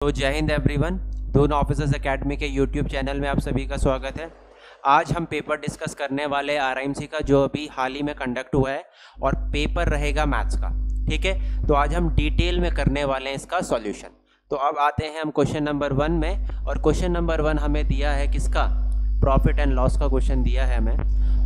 तो जय हिंद एवरीवन। दोनों ऑफिसर्स एकेडमी के यूट्यूब चैनल में आप सभी का स्वागत है। आज हम पेपर डिस्कस करने वाले आरआईएमसी का जो अभी हाल ही में कंडक्ट हुआ है और पेपर रहेगा मैथ्स का। ठीक है, तो आज हम डिटेल में करने वाले हैं इसका सॉल्यूशन। तो अब आते हैं हम क्वेश्चन नंबर 1 में, और क्वेश्चन नंबर 1 हमें दिया है किसका, प्रॉफिट एंड लॉस का क्वेश्चन दिया है हमें।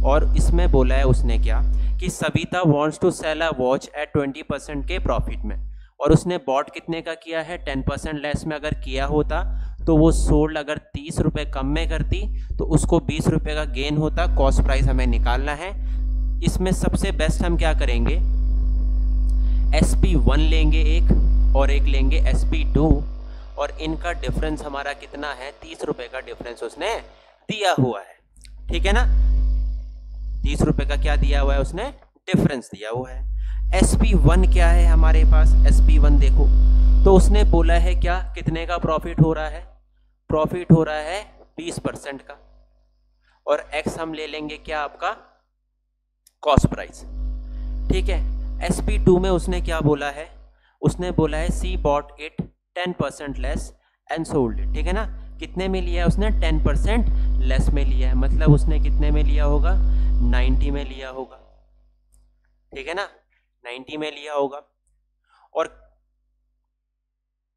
और इसमें बोला है उसने क्या कि Savita wants to sell a watch at 20% के प्रॉफिट में, और उसने बॉट कितने का किया है, 10% लेस में अगर किया होता तो वो सोल्ड अगर 30 रुपये कम में करती तो उसको 20 रुपये का गेन होता। कॉस्ट प्राइस हमें निकालना है। इसमें सबसे बेस्ट हम क्या करेंगे, SP1 लेंगे एक और एक लेंगे SP2, और इनका डिफरेंस हमारा कितना है, 30 रुपये का डिफरेंस उसने दिया हुआ है। ठीक है ना, 30 रुपये का क्या दिया हुआ है उसने, डिफरेंस दिया हुआ है। SP1 क्या है हमारे पास, SP1 देखो तो उसने बोला है क्या, कितने का प्रॉफिट हो रहा है, प्रॉफिट हो रहा है 20% का, और X हम ले लेंगे क्या आपका, कॉस्ट प्राइस। ठीक है, SP2 में उसने क्या बोला है, उसने बोला है she bought it 10% less and sold it. ठीक है ना, कितने में लिया है उसने, 10% लेस में लिया है, मतलब उसने कितने में लिया होगा, 90 में लिया होगा। ठीक है ना, 90 में लिया होगा। और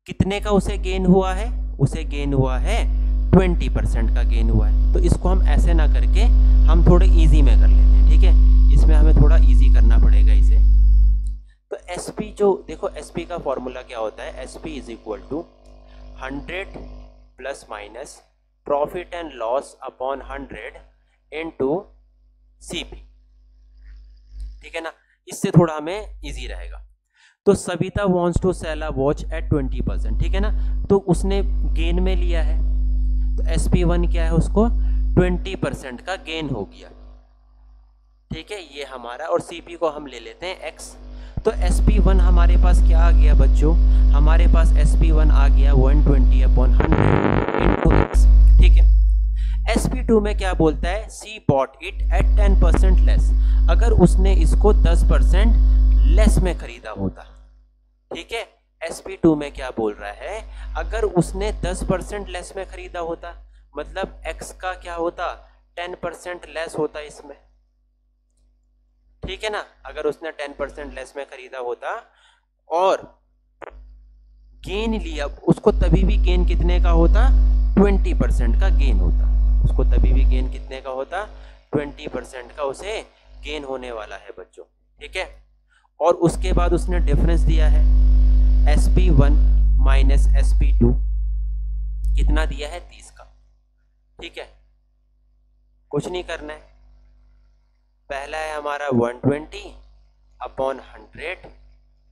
कितने का उसे गेन हुआ है, उसे गेन हुआ है 20% का गेन हुआ है। तो इसको हम ऐसे ना करके हम थोड़े इजी में कर लेते हैं। ठीक है, इसमें हमें थोड़ा इजी करना पड़ेगा इसे। तो SP जो देखो, SP का फॉर्मूला क्या होता है, SP is equal to 100 plus minus profit and loss upon 100 into CP। ठीक है ना, इससे थोड़ा हमें इजी रहेगा। तो Savita wants to sell a watch at 20%। ठीक है ना, तो उसने गेन में लिया है, तो SP1 क्या है, उसको 20% का गेन हो गया। ठीक है, ये हमारा, और CP को हम ले लेते हैं X। तो SP1 हमारे पास क्या आ गया बच्चों, हमारे पास SP1 आ गया 120/100 इंटू X। ठीक है, SP2 में क्या बोलता है, she bought it at 10% less, अगर उसने इसको 10% लेस में खरीदा होता। ठीक है, SP2 में क्या बोल रहा है, अगर उसने 10% लेस में खरीदा होता, मतलब X का क्या होता, 10% लेस होता इसमें। ठीक है ना, अगर उसने 10% लेस में खरीदा होता और गेन लिया, उसको तभी भी गेन कितने का होता, 20% का गेन होता, उसको तभी भी गेन कितने का होता, 20% का उसे गेन होने वाला है बच्चों। ठीक है, और उसके बाद उसने डिफरेंस दिया है SP1 माइनस SP2, कितना दिया है, 30 का। ठीक है, कुछ नहीं करना है, पहला है हमारा 120/100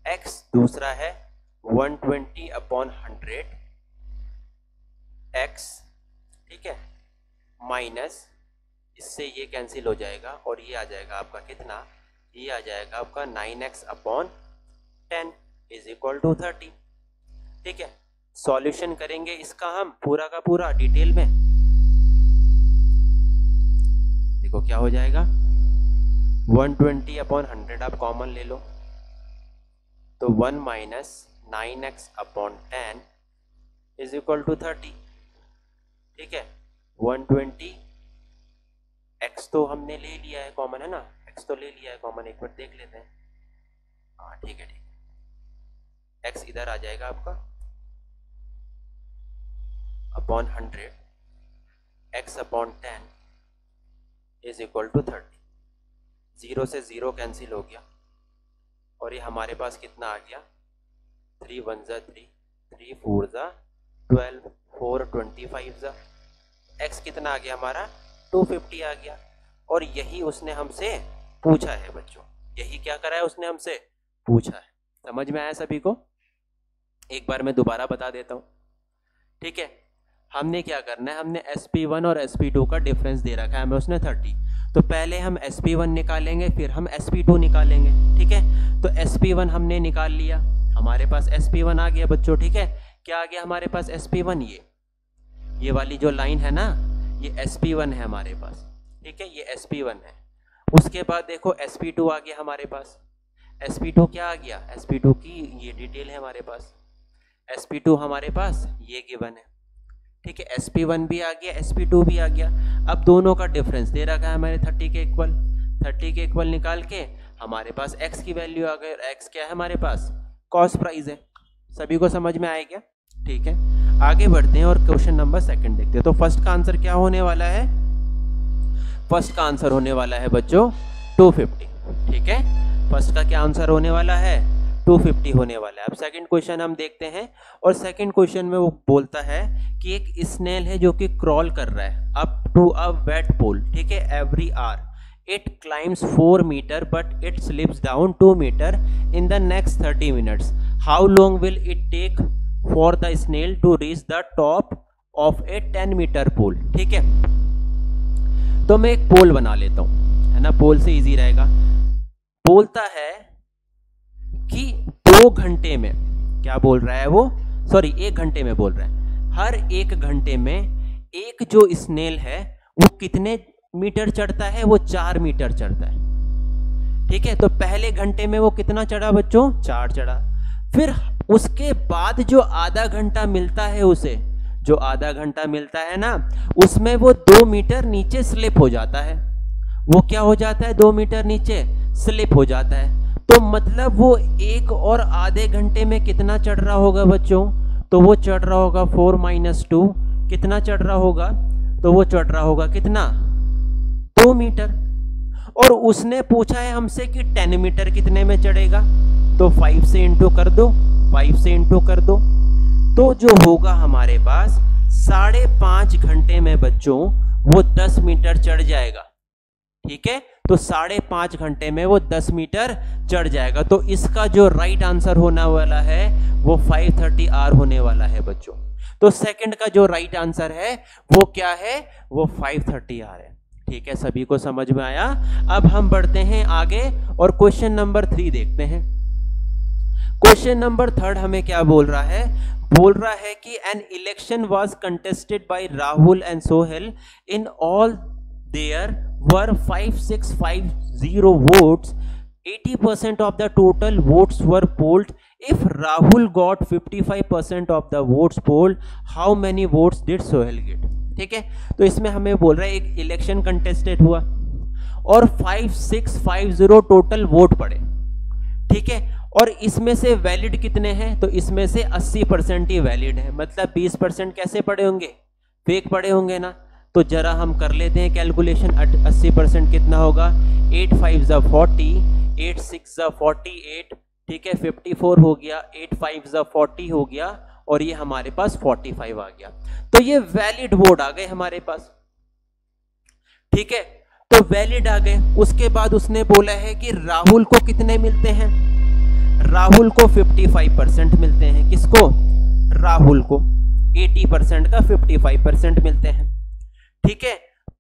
X, दूसरा है 120/100 X। ठीक है, माइनस, इससे ये कैंसिल हो जाएगा और ये आ जाएगा आपका कितना, ये आ जाएगा आपका 9x/10 इज इक्वल टू 30। ठीक है, सॉल्यूशन करेंगे इसका हम पूरा का पूरा डिटेल में। देखो क्या हो जाएगा, 120/100 आप कॉमन ले लो, तो 1 minus 9x/10 is equal to 30। ठीक है, 120 X तो हमने ले लिया है कॉमन, है ना, X तो ले लिया है कॉमन, एक मिनट देख लेते हैं। हाँ ठीक है, ठीक है, X इधर आ जाएगा आपका upon 100, x/10 is equal to 30। 0 से 0 कैंसिल हो गया, और ये हमारे पास कितना आ गया, 3 1 जा 3, 3 4 जा 12, 4 25 जा, X कितना आ गया हमारा, 250 आ गया। और यही उसने हमसे पूछा है बच्चों, यही क्या करा है उसने हमसे पूछा है। समझ में आया सभी को, एक बार मैं दोबारा बता देता हूँ। ठीक है, हमने क्या करना है, हमने SP1 और SP2 का डिफरेंस दे रखा है हमें उसने 30, तो पहले हम SP1 निकालेंगे, फिर हम SP2 निकालेंगे। ठीक है, तो SP1 हमने निकाल लिया, हमारे पास SP1 आ गया बच्चों। ठीक है, क्या आ गया हमारे पास SP1, ये वाली जो लाइन है ना, ये SP1 है हमारे पास। ठीक है, ये SP1 है। उसके बाद देखो SP2 आ गया हमारे पास। SP2 क्या आ गया, SP2 की ये डिटेल है हमारे पास, sp2 हमारे पास ये गिवन है, ठीक है, sp1 भी आ गया, sp2 भी आ गया। अब दोनों का डिफरेंस दे रखा है हमारे 30 के इक्वल, 30 के इक्वल निकाल के हमारे पास x की वैल्यू आ गई, और x क्या है हमारे पास, कॉस्ट प्राइस है। सभी को समझ में आया क्या? ठीक है, आगे बढ़ते हैं और क्वेश्चन नंबर सेकंड देखते हैं। तो फर्स्ट का आंसर क्या होने वाला है? फर्स्ट का आंसर होने वाला है बच्चों 250, ठीक है, फर्स्ट का क्या आंसर होने वाला है? 250 होने वाला है। अब सेकंड क्वेश्चन हम देखते हैं, और सेकंड क्वेश्चन में वो बोलता है कि एक स्नेल है जो कि क्रॉल कर रहा है up to a wet pole, ठीक है, every hour it climbs 4 metre but it slips down 2 metre in the next 30 minutes. How long will it take for the snail to reach the top of a 10 metre pole, ठीक है। तो मैं एक पोल बना लेता हूं, है ना, पोल से इजी रहेगा। बोलता है कि 2 घंटे में, क्या बोल रहा है वो, सॉरी 1 घंटे में बोल रहा है, हर 1 घंटे में एक जो स्नेल है वो कितने मीटर चढ़ता है? वो 4 मीटर चढ़ता है, ठीक है। तो पहले घंटे में वो कितना चढ़ा बच्चों? 4 चढ़ा। फिर उसके बाद जो आधा घंटा मिलता है उसे, जो आधा घंटा मिलता है ना, उसमें वो 2 मीटर नीचे स्लिप हो जाता है। वो क्या हो जाता है? 2 मीटर नीचे स्लिप हो जाता है। तो मतलब वो 1 और आधे घंटे में कितना चढ़ रहा होगा बच्चों? तो वो चढ़ रहा होगा 4 - 2, कितना चढ़ रहा होगा? तो वो चढ़ रहा होगा कितना? 2 मीटर। और उसने पूछा है हमसे कि 10 मीटर कितने में चढ़ेगा, तो 5 से इंटू कर दो, 5 से इंटू कर दो, तो जो होगा हमारे पास 5.5 घंटे में बच्चों वो 10 मीटर चढ़ जाएगा, ठीक है। तो 5.5 घंटे में वो 10 मीटर चढ़ जाएगा। तो इसका जो राइट आंसर होने वाला है वो 530 आर होने वाला है बच्चों। तो सेकंड का जो राइट आंसर है वो क्या है? वो 530 आर है, ठीक है। सभी को समझ में आया? अब हम बढ़ते हैं आगे और क्वेश्चन नंबर 3 देखते हैं। क्वेश्चन नंबर 3 हमें क्या बोल रहा है? बोल रहा है कि an election was contested by Rahul and Sohail, in all there were 5650 votes, 80% of the total votes were polled. If Rahul got 55% of the votes polled, how many votes did Sohail get? ठीक है, तो इसमें हमें बोल रहा है एक इलेक्शन कंटेस्टेड हुआ और 5650 टोटल वोट पड़े, ठीक है। और इसमें से वैलिड कितने हैं? तो इसमें से 80% ही वैलिड है, मतलब 20% कैसे पड़े होंगे? फेक पड़े होंगे ना। तो जरा हम कर लेते हैं कैलकुलेशन। 80% कितना होगा? 8 5 = 40, 8 6 = 48, ठीक है, 54 हो गया, 8 5 = 40 हो गया, और ये हमारे पास 45 आ गया। तो ये वैलिड वोट आ गए हमारे पास, ठीक है। तो वैलिड आ गए। उसके बाद उसने बोला है कि राहुल को कितने मिलते हैं? राहुल को 55% मिलते हैं। किसको? राहुल को। 80% का 55% मिलते हैं, ठीक है।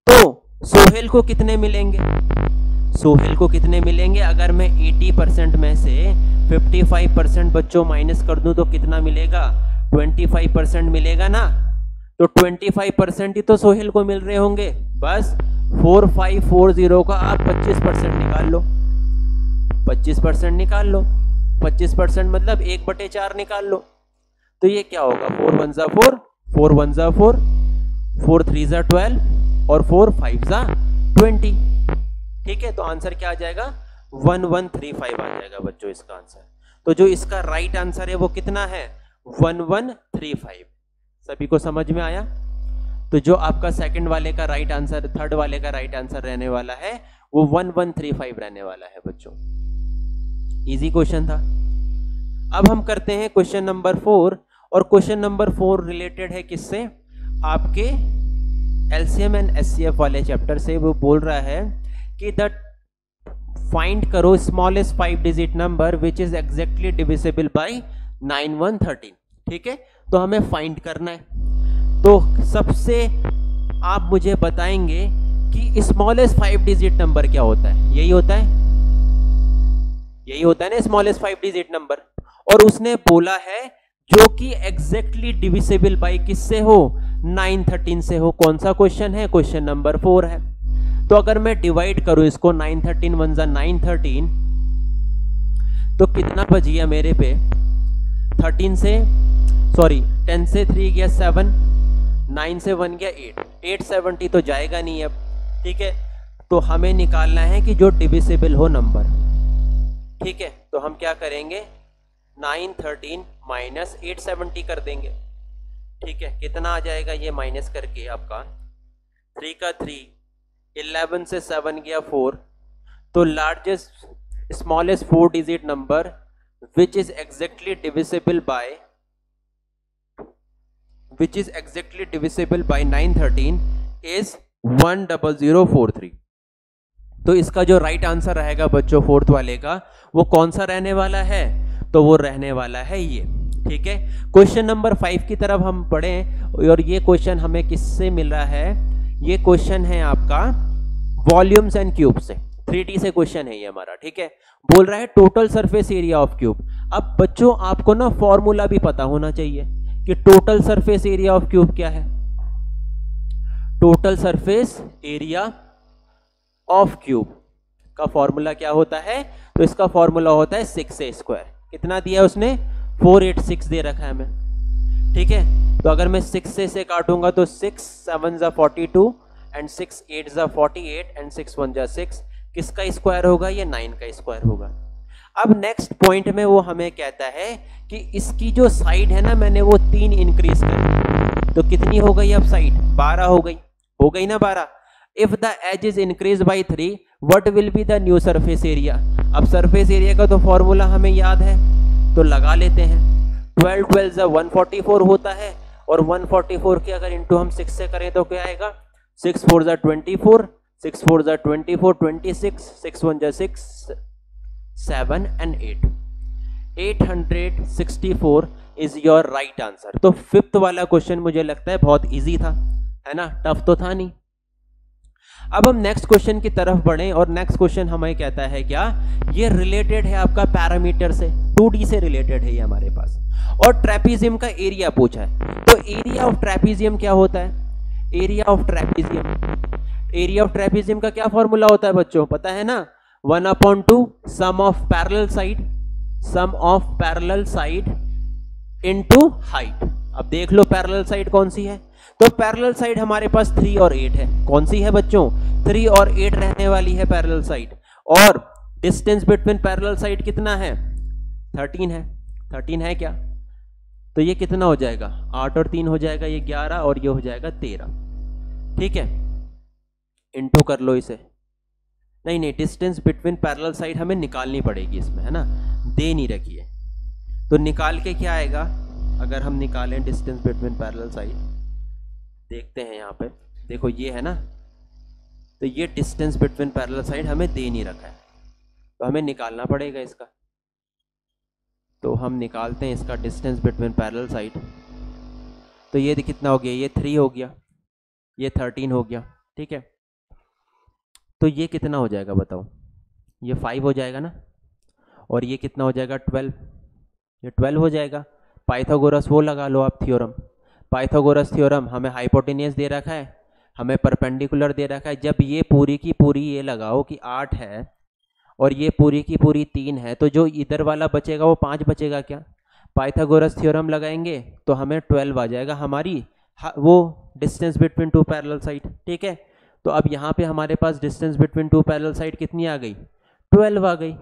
तो सोहेल को कितने मिलेंगे? सोहेल को कितने मिलेंगे? अगर मैं 80% में से 55% बच्चों माइनस कर दूं तो कितना मिलेगा? 25% मिलेगा ना। तो 25% ही तो सोहेल को मिल रहे होंगे। बस 4540 का आप 25% निकाल लो, 25% निकाल लो। 25% मतलब 1/4 निकाल लो। तो ये क्या होगा? 4 1 = 4, 4 1 = 4, 4 3 = 12 और 4 5 = 20, ठीक है। तो आंसर क्या आ जाएगा? 1135 आ जाएगा बच्चों इसका आंसर। तो जो इसका राइट आंसर है वो कितना है? 1135। सभी को समझ में आया? तो जो आपका सेकंड वाले का राइट आंसर, थर्ड वाले का राइट आंसर रहने वाला है वो 1135 रहने वाला है बच्चों। इजी क्वेश्चन था। अब हम करते हैं क्वेश्चन नंबर 4, और क्वेश्चन नंबर 4 रिलेटेड है किससे? आपके एलसीएम एंड एचसीएफ वाले चैप्टर से। वो बोल रहा है कि द फाइंड करो smallest 5 digit number which is exactly divisible by 9113, ठीक है। तो हमें फाइंड करना है। तो सबसे आप मुझे बताएंगे कि स्मॉलेस्ट 5 डिजिट नंबर क्या होता है? यही होता है, यही होता है ना स्मॉलेस्ट 5 डिजिट नंबर। और उसने बोला है जो कि एग्जैक्टली डिविजिबल बाय किससे हो? 913 से हो। कौन सा क्वेश्चन है? क्वेश्चन नंबर 4 है। तो अगर मैं डिवाइड करूं इसको, 913 1 = 913, तो कितना बच गया मेरे पे? 13 से सॉरी 10 से 3 गया 7, 9 से 1 गया 8, 870 तो जाएगा नहीं अब, ठीक है। तो हमें निकालना है कि जो डिविजिबल हो नंबर, ठीक है। तो हम क्या करेंगे, 913 माइनस 870 कर देंगे, ठीक है। कितना आ जाएगा ये माइनस करके आपका 3 का 3, 11 से 7 गया 4, तो largest smallest 4 digit number which is exactly divisible by 913 is 10043। तो इसका जो राइट आंसर रहेगा बच्चों फोर्थ वाले का, वो कौन सा रहने वाला है, तो वो रहने वाला है ये, ठीक है। क्वेश्चन नंबर 5 की तरफ हम पढ़ें, और ये क्वेश्चन हमें किससे मिल रहा है, ये क्वेश्चन है आपका वॉल्यूम्स एंड क्यूब से, 3D से क्वेश्चन है ये हमारा, ठीक है। बोल रहा है total surface area of cube. अब बच्चों आपको ना फॉर्मूला भी पता होना चाहिए कि total surface area of cube क्या है। Total surface area of cube का फॉर्मूला क्या होता है, तो इसका फॉर्मूला होता है 6a²। कितना दिया है उसने, 486 दे रखा है हमें, ठीक है। तो अगर मैं 6 से काटूंगा तो 6 7 जा 42 एंड 6 8 जा 48 एंड 6 1 जा 6, किसका स्क्वायर होगा, ये 9 का स्क्वायर होगा। अब नेक्स्ट पॉइंट में वो हमें कहता है कि इसकी जो साइड है ना, मैंने वो 3 इंक्रीज कर, तो कितनी हो गई अब साइड, 12 हो गई ना 12। If the edge is increase by 3 what will be the new surface area. अब सरफेस एरिया का तो फॉर्मूला हमें याद है, तो लगा लेते हैं। 12 12 जा 144 होता है, और 144 के अगर इंटू हम 6 से करें तो क्या आएगा, 6 4 जा 24, 6 4 जा 24, 26, 6 1 जा 6, 7 and 8, 864 is your right answer. तो फिफ्थ वाला क्वेश्चन मुझे लगता है बहुत इजी था, है ना, टफ तो था नहीं। अब हम नेक्स्ट क्वेश्चन की तरफ बढ़ें, और नेक्स्ट क्वेश्चन हमें कहता है क्या, ये रिलेटेड है आपका पैरामीटर से, 2D से रिलेटेड है ये हमारे पास, और ट्रेपीजियम का एरिया पूछा है। तो एरिया ऑफ ट्रेपीजियम क्या होता है, एरिया ऑफ ट्रेपीजियम का क्या फॉर्मूला होता है बच्चों, पता है ना, 1/2 sum of parallel side into height. अब देख लो पैरेलल साइड कौन सी है, तो पैरेलल साइड हमारे पास 3 और 8 है। कौन सी है बच्चों, 3 और 8 रहने वाली है पैरेलल साइड। और डिस्टेंस बिटवीन पैरेलल साइड कितना है, 13 है। 13 है क्या, तो ये कितना हो जाएगा, 8 और 3 हो जाएगा, ये 11, और ये हो जाएगा 13, ठीक है। इंटू कर लो इसे, नहीं डिस्टेंस बिटवीन पैरेलल साइड हमें निकालनी पड़ेगी इसमें, है ना, दे नहीं रखी है। तो निकाल के क्या आएगा, अगर हम निकालें डिस्टेंस बिटवीन पैरेलल साइड, देखते हैं यहाँ पे, देखो ये है ना, तो ये डिस्टेंस बिटवीन पैरेलल साइड हमें दे नहीं रखा है, तो हमें निकालना पड़ेगा इसका। तो हम निकालते हैं इसका डिस्टेंस बिटवीन पैरेलल साइड। तो ये कितना हो गया, ये 3 हो गया, ये 13 हो गया, ठीक है। तो ये कितना हो जाएगा बताओ, ये 5 हो जाएगा ना, और ये कितना हो जाएगा 12, ये 12 हो जाएगा। पाइथागोरस वो लगा लो आप थ्योरम, पाइथागोरस थ्योरम, हमें हाइपोटेनियस दे रखा है, हमें परपेंडिकुलर दे रखा है। जब ये पूरी की पूरी ये लगाओ कि 8 है और ये पूरी की पूरी 3 है, तो जो इधर वाला बचेगा वो 5 बचेगा क्या, पाइथागोरस थ्योरम लगाएंगे तो हमें 12 आ जाएगा हमारी वो डिस्टेंस बिटवीन 2 पैरेलल साइड, ठीक है। तो अब यहाँ पे हमारे पास डिस्टेंस बिटवीन 2 पैरेलल साइड कितनी आ गई, 12 आ गई,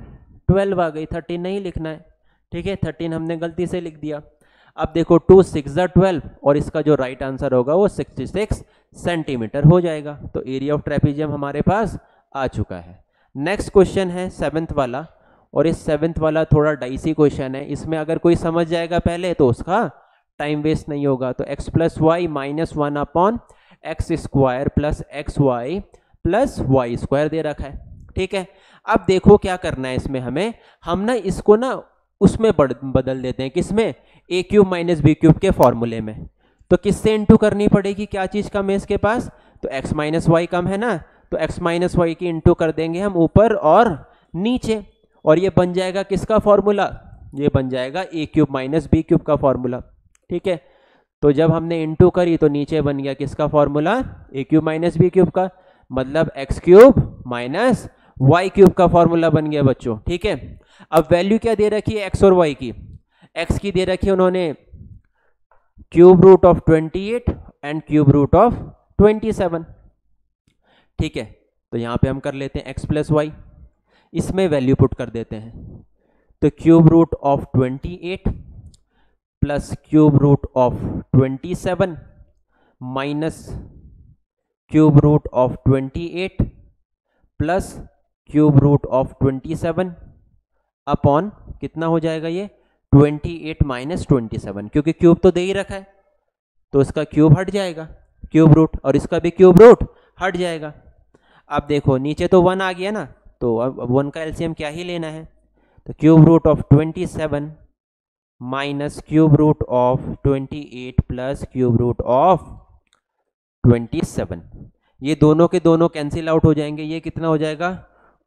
13 नहीं लिखना है, ठीक है, 13 हमने गलती से लिख दिया। अब देखो 2 6 जा 12, और इसका जो राइट आंसर होगा वो 66 सेंटीमीटर हो जाएगा। तो एरिया ऑफ ट्रेपीजियम हमारे पास आ चुका है। नेक्स्ट क्वेश्चन है 7th वाला, और इस 7th वाला थोड़ा डाइसी क्वेश्चन है, इसमें अगर कोई समझ जाएगा पहले तो उसका टाइम वेस्ट नहीं होगा। तो x + y - 1/x² + xy + y² दे रखा है, ठीक है। अब देखो क्या करना है इसमें, हम ना इसको ना उसमें बदल देते हैं, किसमें, a³ - b³ के फॉर्मूले में। तो किससे इंटू करनी पड़ेगी, क्या चीज कम है इसके पास, तो x - y कम है ना, तो x - y की इंटू कर देंगे हम ऊपर और नीचे, और ये बन जाएगा किसका फॉर्मूला, ये बन जाएगा a³ - b³ का फॉर्मूला, ठीक है। तो जब हमने इंटू करी तो नीचे बन गया किसका फॉर्मूला, a³ - b³ का, मतलब x³ - y³ का फॉर्मूला बन गया बच्चों, ठीक है। अब वैल्यू क्या दे रखी है x और y की, x की दे रखी है उन्होंने cube root of 28 and cube root of 27। ठीक है, तो यहां पे हम कर लेते हैं x प्लस वाई, इसमें वैल्यू पुट कर देते हैं। तो cube root of 28 plus cube root of 27 minus cube root of 28 plus cube root of 27 upon कितना हो जाएगा ये 28 माइनस 27, क्योंकि क्यूब तो दे ही रखा है तो इसका क्यूब हट जाएगा क्यूब रूट, और इसका भी क्यूब रूट हट जाएगा। अब देखो नीचे तो 1 आ गया ना, तो अब 1 का एलसीएम क्या ही लेना है, तो cube root of 27 minus cube root of 28 plus cube root of 27, ये दोनों के दोनों कैंसिल आउट हो जाएंगे। ये कितना हो जाएगा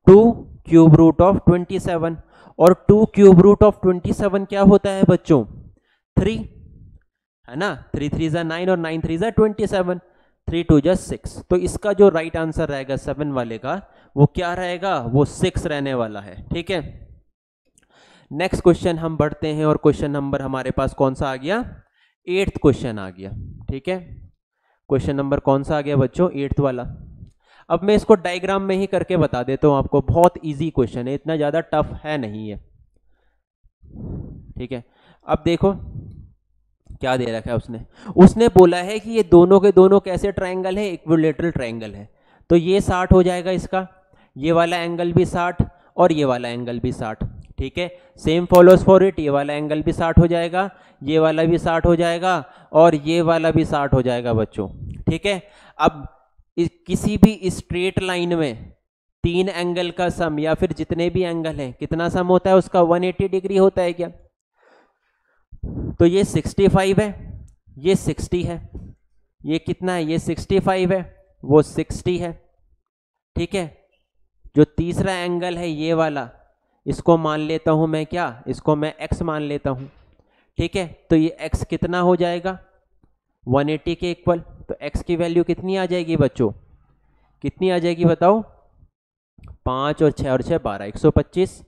2 क्यूब रूट ऑफ 27, और 2 क्यूब रूट ऑफ 27 क्या होता है बच्चों 3, है ना, 3 3 जा 9 और 9 3 जा 27, 3 2 जा 6। तो इसका जो राइट आंसर रहेगा 7 वाले का वो क्या रहेगा, वो 6 रहने वाला है। ठीक है, नेक्स्ट क्वेश्चन हम बढ़ते हैं, और क्वेश्चन नंबर हमारे पास कौन सा आ गया, 8th क्वेश्चन आ गया। ठीक है, क्वेश्चन नंबर कौन सा आ गया बच्चों 8th वाला। अब मैं इसको डायग्राम में ही करके बता देता हूं आपको, बहुत इजी क्वेश्चन है, इतना ज्यादा टफ है नहीं है। ठीक है, अब देखो क्या दे रखा है उसने बोला है कि ये दोनों के दोनों कैसे ट्रायंगल है, इक्विलैटरल ट्रायंगल है। तो ये 60 हो जाएगा इसका, ये वाला एंगल भी 60 और ये वाला एंगल भी 60। ठीक है, सेम फॉलोज फॉर इट, ये वाला एंगल भी 60 हो जाएगा, ये वाला भी 60 हो जाएगा और ये वाला भी 60 हो जाएगा बच्चों। ठीक है, अब किसी भी स्ट्रेट लाइन में 3 एंगल का सम या फिर जितने भी एंगल हैं कितना सम होता है उसका 180 डिग्री होता है क्या। तो ये 65 है, ये 60 है, ये कितना है, ये 65 है, वो 60 है। ठीक है, जो तीसरा एंगल है ये वाला, इसको मान लेता हूं मैं क्या, इसको मैं x मान लेता हूं। ठीक है, तो ये x कितना हो जाएगा 180 के इक्वल। तो x की वैल्यू कितनी आ जाएगी बच्चों, कितनी आ जाएगी बताओ, 5 और 6 और 6 12, 125,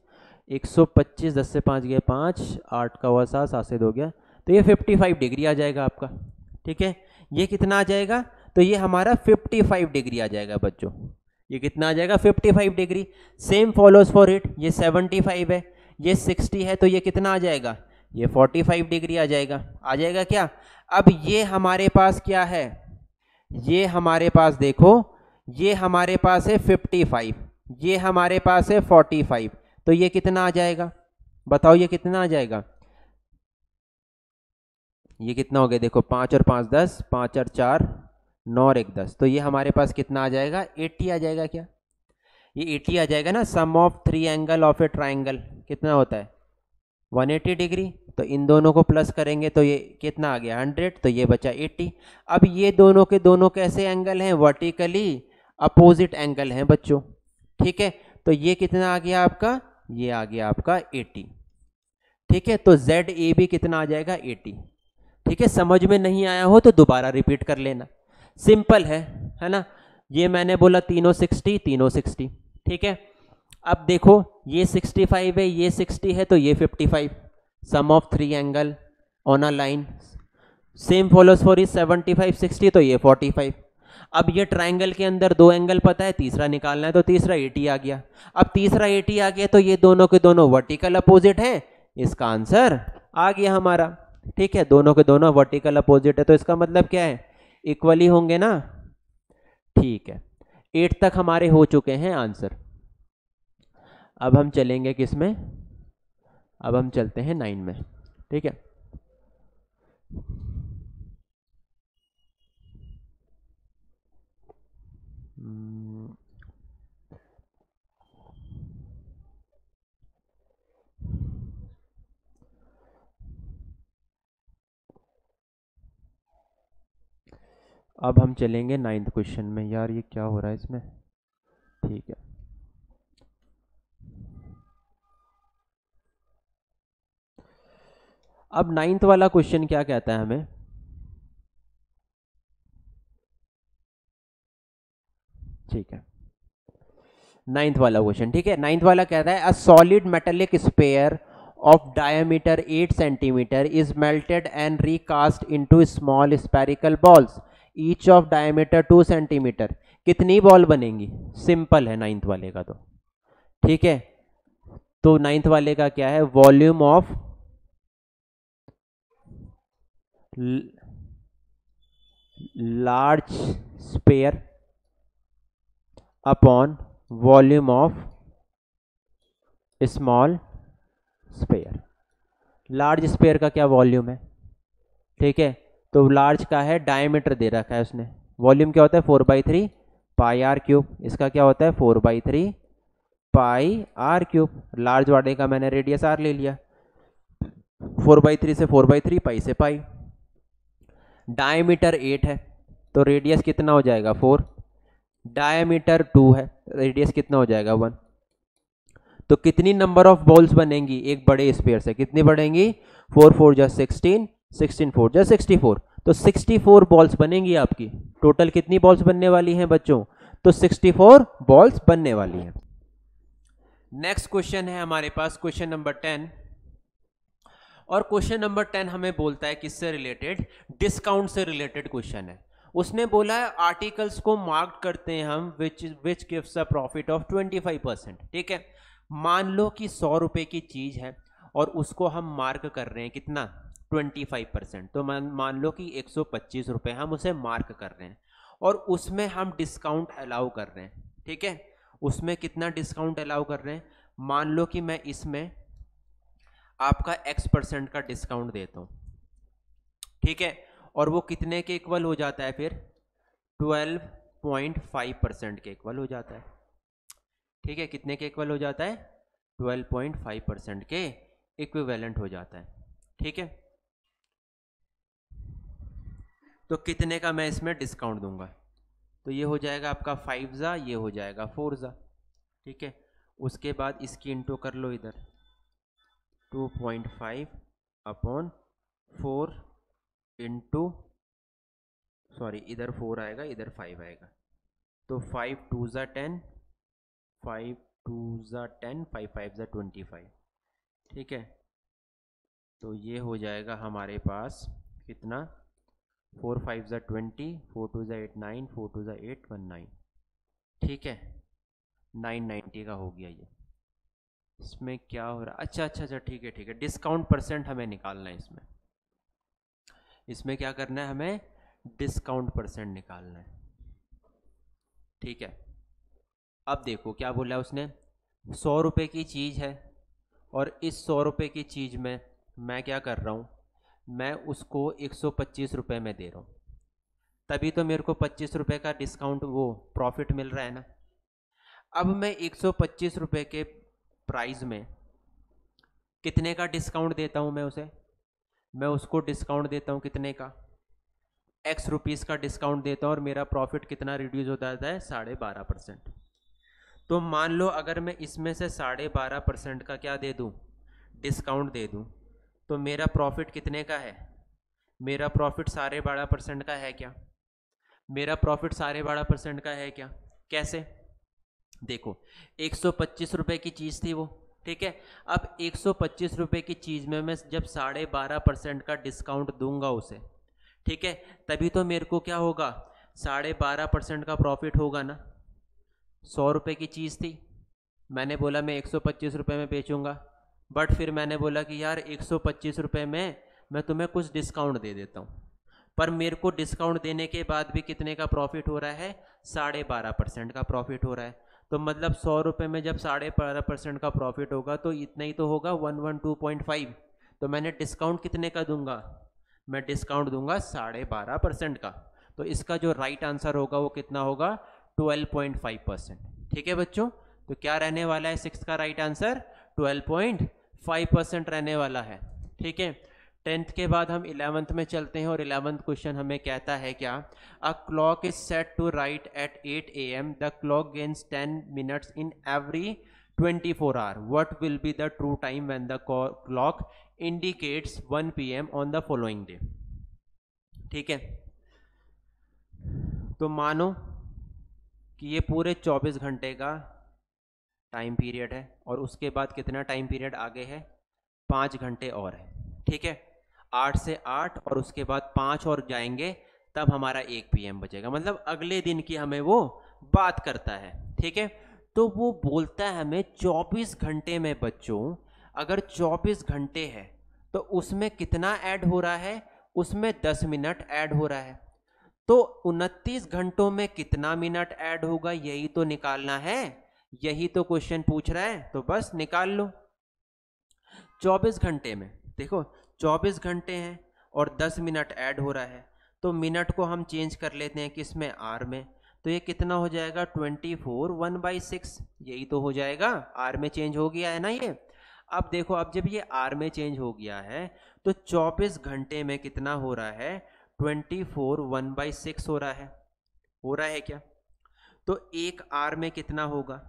125 10 से 5 गया 5, 8 का हुआ 7, 7 से 2 गया, तो ये 55 डिग्री आ जाएगा आपका। ठीक है, ये कितना आ जाएगा, तो ये हमारा 55 डिग्री आ जाएगा बच्चों, ये कितना आ जाएगा 55 degree. Same follows for it, ये 75 है, ये 60 है, तो ये कितना आ जाएगा, ये 45 डिग्री आ जाएगा क्या। अब ये हमारे पास क्या है, ये हमारे पास देखो, ये हमारे पास है 55, ये हमारे पास है 45, तो ये कितना आ जाएगा बताओ, ये कितना आ जाएगा, ये कितना हो गया देखो, 5 और 5 10, 5 और 4 9 और 1 10, तो ये हमारे पास कितना आ जाएगा 80 आ जाएगा क्या, ये 80 आ जाएगा ना। Sum of 3 angle of a triangle कितना होता है 180 डिग्री, तो इन दोनों को प्लस करेंगे तो ये कितना आ गया 100, तो ये बचा 80। अब ये दोनों के दोनों कैसे एंगल हैं, वर्टिकली अपोजिट एंगल हैं बच्चों। ठीक है, तो ये कितना आ गया आपका, ये आ गया आपका 80। ठीक है, तो जेड ए भी कितना आ जाएगा 80। ठीक है, समझ में नहीं आया हो तो दोबारा रिपीट कर लेना, सिंपल है ना। ये मैंने बोला तीनों 60 तीनों 60। ठीक है, अब देखो ये 65 है, ये 60 है, तो ये 55, sum of 3 angle on a line, same follows for is 75 60, तो ये 45। अब ये ट्राइंगल के अंदर 2 एंगल पता है, तीसरा निकालना है, तो तीसरा 80 आ गया। अब तीसरा 80 आ गया, तो ये दोनों के दोनों वर्टिकल अपोजिट हैं, इसका आंसर आ गया हमारा। ठीक है, दोनों के दोनों वर्टिकल अपोजिट है, तो इसका मतलब क्या है, इक्वली होंगे ना। ठीक है, 8 तक हमारे हो चुके हैं आंसर। अब हम चलेंगे किस में, अब हम चलते हैं 9 में। ठीक है, अब हम चलेंगे 9th क्वेश्चन में। यार ये क्या हो रहा है इसमें, ठीक है, अब 9th वाला क्वेश्चन क्या कहता है हमें, ठीक है 9th वाला क्वेश्चन। ठीक है, 9th वाला कहता है a solid metallic sphere of diameter 8 centimeter is melted and recast into small spherical balls each of diameter 2 centimeter. कितनी बॉल बनेंगी? सिंपल है नाइन्थ वाले का तो, ठीक है। तो नाइन्थ वाले का क्या है? Volume of large sphere upon volume of small sphere. Large sphere का क्या वॉल्यूम है, ठीक है। तो लार्ज का है, डायमीटर दे रखा है उसने, वॉल्यूम क्या होता है 4/3 पाई आर क्यूब, इसका क्या होता है 4/3 पाई आर क्यूब। लार्ज वाले का मैंने रेडियस आर ले लिया, 4/3 से 4/3 पाई से पाई। डायमीटर 8 है तो रेडियस कितना हो जाएगा 4, डायमीटर 2 है रेडियस कितना हो जाएगा 1। तो कितनी नंबर ऑफ बॉल्स बनेंगी एक बड़े स्पेयर से? कितनी बढ़ेंगी? 4 4 जा 16, 16 4 जा 64। तो 64 बॉल्स बनेंगी आपकी। टोटल कितनी बॉल्स बनने वाली हैं बच्चों? तो 64 बॉल्स बनने वाली हैं। नेक्स्ट क्वेश्चन है हमारे पास क्वेश्चन नंबर 10, और क्वेश्चन नंबर 10 हमें बोलता है किससे रिलेटेड? डिस्काउंट से रिलेटेड क्वेश्चन है। उसने बोला है आर्टिकल्स को मार्क करते हैं हम which gives a profit of 25%, ठीक है। मान लो कि 100 रुपए की चीज है और उसको हम मार्क कर रहे हैं कितना? 25%। तो मान लो कि 125 रुपए हम उसे मार्क कर रहे हैं और उसमें हम डिस्काउंट अलाउ कर रहे हैं, ठीक है। उसमें कितना डिस्काउंट अलाउ कर रहे हैं? मान लो कि मैं इसमें आपका X% का डिस्काउंट देता हूं, ठीक है। और वो कितने के इक्वल हो जाता है फिर? 12.5% के इक्वल हो जाता है, ठीक है। कितने के इक्वल हो जाता है? 12.5% के इक्विवेलेंट हो जाता है, ठीक है। तो कितने का मैं इसमें डिस्काउंट दूंगा? तो ये हो जाएगा आपका 5 जा, ये हो जाएगा 4 जा, ठीक है। उसके बाद इसकी इंटू कर लो इधर, 2.5 अपॉन 4 इंटू, सॉरी इधर 4 आएगा इधर 5 आएगा, तो 5 2 जा 10, 5 2 जा 10, 5 5 जा 25, ठीक है। तो ये हो जाएगा हमारे पास कितना? 4 5 जा 20, 4 2 जा 8 9, 4 2 जा 8 19, ठीक है। 990 का हो गया ये। इसमें क्या हो रहा है? अच्छा अच्छा अच्छा, ठीक है ठीक है। डिस्काउंट परसेंट हमें निकालना है इसमें। इसमें क्या करना है हमें? डिस्काउंट परसेंट निकालना है, ठीक है। अब देखो क्या बोला है उसने, 100 रुपए की चीज़ है और इस 100 रुपए की चीज़ में मैं क्या कर रहा हूँ? मैं उसको 125 रुपये में दे रहा हूँ, तभी तो मेरे को 25 रुपये का डिस्काउंट वो प्रॉफिट मिल रहा है ना। अब मैं 125 रुपये के प्राइस में कितने का डिस्काउंट देता हूँ? मैं उसको डिस्काउंट देता हूँ कितने का? X रुपीज़ का डिस्काउंट देता हूँ और मेरा प्रॉफिट कितना रिड्यूस होता है? 12.5%। तो मान लो अगर मैं इसमें से 12.5% का क्या दे दूँ? डिस्काउंट दे दूँ, तो मेरा प्रॉफिट कितने का है? मेरा प्रॉफिट 12.5% का है क्या? मेरा प्रॉफिट 12.5% का है क्या? कैसे? देखो 125 रुपये की चीज़ थी वो, ठीक है। अब 125 रुपये की चीज़ में मैं जब 12.5% का डिस्काउंट दूंगा उसे, ठीक है, तभी तो मेरे को क्या होगा? 12.5% का प्रॉफिट होगा ना। 100 रुपये की चीज़ थी, मैंने बोला मैं 125 रुपये में बेचूंगा, बट फिर मैंने बोला कि यार 125 रुपये में मैं तुम्हें कुछ डिस्काउंट दे देता हूँ, पर मेरे को डिस्काउंट देने के बाद भी कितने का प्रॉफिट हो रहा है? 12.5% का प्रॉफिट हो रहा है। तो मतलब 100 रुपये में जब 12.5% का प्रॉफिट होगा तो इतना ही तो होगा 112.5। तो मैंने डिस्काउंट कितने का दूंगा? मैं डिस्काउंट दूंगा 12.5% का। तो इसका जो राइट आंसर होगा वो कितना होगा? 12.5%, ठीक है बच्चों। तो क्या रहने वाला है 6 का राइट आंसर? 12.5% रहने वाला है, ठीक है। 10th के बाद हम 11th में चलते हैं और 11th क्वेश्चन हमें कहता है क्या? A clock is set to right at 8 AM, the clock gains 10 minutes in every 24 hour, what will be the true time when the clock indicates 1 PM on the following day, ठीक है। तो मानो कि ये पूरे 24 घंटे का टाइम पीरियड है और उसके बाद कितना टाइम पीरियड आगे है? 5 घंटे और है, ठीक है। 8 से 8 और उसके बाद 5 और जाएंगे, तब हमारा 1 PM बचेगा, मतलब अगले दिन की हमें वो बात करता है, ठीक है। तो वो बोलता है हमें 24 घंटे में बच्चों, अगर 24 घंटे है तो उसमें कितना ऐड हो रहा है, उसमें 10 मिनट ऐड हो रहा है। तो 29 घंटों में कितना मिनट ऐड होगा, यही तो निकालना है, यही तो क्वेश्चन पूछ रहा है, तो बस निकाल लो। 24 घंटे में देखो 24 घंटे हैं और 10 मिनट ऐड हो रहा है, तो मिनट को हम चेंज कर लेते हैं किस में, आर में। तो ये कितना हो जाएगा 24 1/6, यही तो हो जाएगा, आर में चेंज हो गया है ना ये। अब देखो, अब जब ये आर में चेंज हो गया है तो 24 घंटे में कितना हो रहा है, 24 1/6 हो रहा है क्या। तो एक आर में कितना होगा,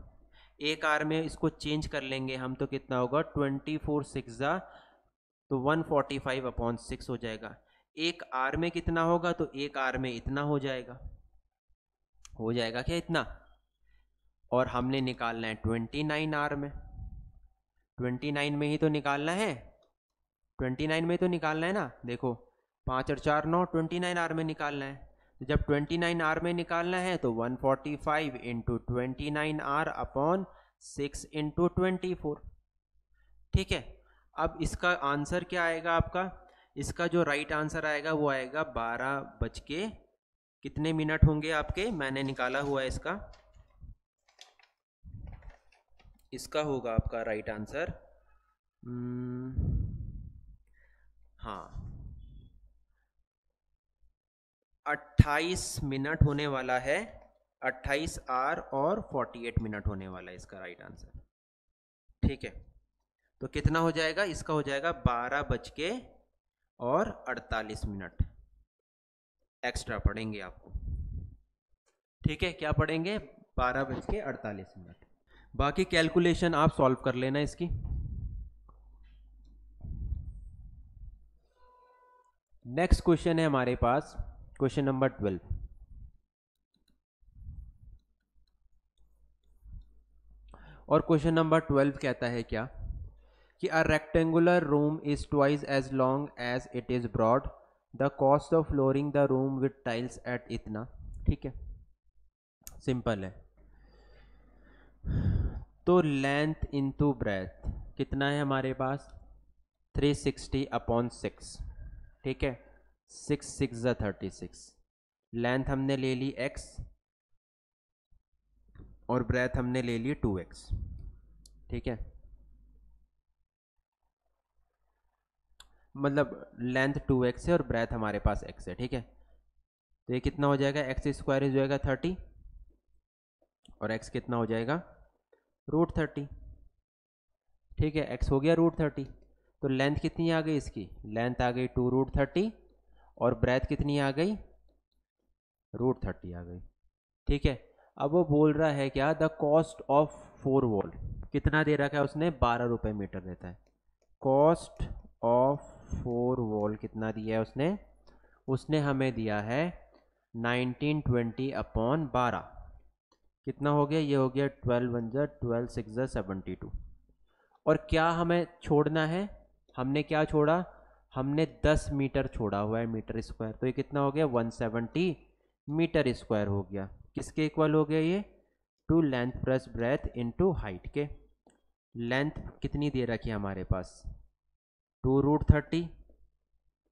एक आर में इसको चेंज कर लेंगे हम, तो कितना होगा 24 6 तो 145/6 हो जाएगा। एक आर में कितना होगा, तो एक आर में इतना हो जाएगा क्या, इतना। और हमने निकालना है 29 आर में, 29 में ही तो निकालना है, 29 में तो निकालना है ना। देखो 5 और 4 9, 29 आर में निकालना है। तो जब 29 आर में निकालना है तो 145 इंटू 29 आर अपॉन 6 इंटू 24, ठीक है। अब इसका आंसर क्या आएगा आपका, इसका जो राइट आंसर आएगा वो आएगा 12 बज के कितने मिनट होंगे आपके, मैंने निकाला हुआ है इसका होगा आपका राइट आंसर, हाँ 28 मिनट होने वाला है, 28 आर और 48 मिनट होने वाला है इसका राइट आंसर, ठीक है। तो कितना हो जाएगा, इसका हो जाएगा 12 बज के और 48 मिनट एक्स्ट्रा पढ़ेंगे आपको, ठीक है। क्या पढ़ेंगे, 12 बज के 48 मिनट। बाकी कैलकुलेशन आप सॉल्व कर लेना इसकी। नेक्स्ट क्वेश्चन है हमारे पास क्वेश्चन नंबर 12। और क्वेश्चन नंबर 12 कहता है क्या कि a rectangular room is twice as long as it is broad, the cost of flooring the room with tiles at इतना, ठीक है, सिंपल है। तो लेंथ इनटू ब्रेथ कितना है हमारे पास, 360/6, ठीक है, 6 6 36। लेंथ हमने ले ली x और ब्रेथ हमने ले ली 2x, ठीक है। मतलब लेंथ 2x है और ब्रेथ हमारे पास x है, ठीक है। तो ये कितना हो जाएगा, x स्क्वायर हो जाएगा 30 और x कितना हो जाएगा √30, ठीक है। x हो गया √30। तो लेंथ कितनी आ गई इसकी, लेंथ आ गई 2√30 और ब्रेथ कितनी आ गई, √30 आ गई, ठीक है। अब वो बोल रहा है क्या, द कॉस्ट ऑफ 4 वॉल कितना दे रखा है उसने, 12 रुपये मीटर देता है। कॉस्ट ऑफ 4 वॉल कितना दिया है उसने हमें दिया है 1920/12, कितना हो गया, ये हो गया 12 1 12 6 72। और क्या हमें छोड़ना है, हमने क्या छोड़ा, हमने 10 मीटर छोड़ा हुआ है मीटर स्क्वायर, तो ये कितना हो गया 170 मीटर स्क्वायर हो गया। किसके इक्वल हो गया ये, two length plus breadth into height के। लेंथ कितनी दे रखी है हमारे पास 2√30,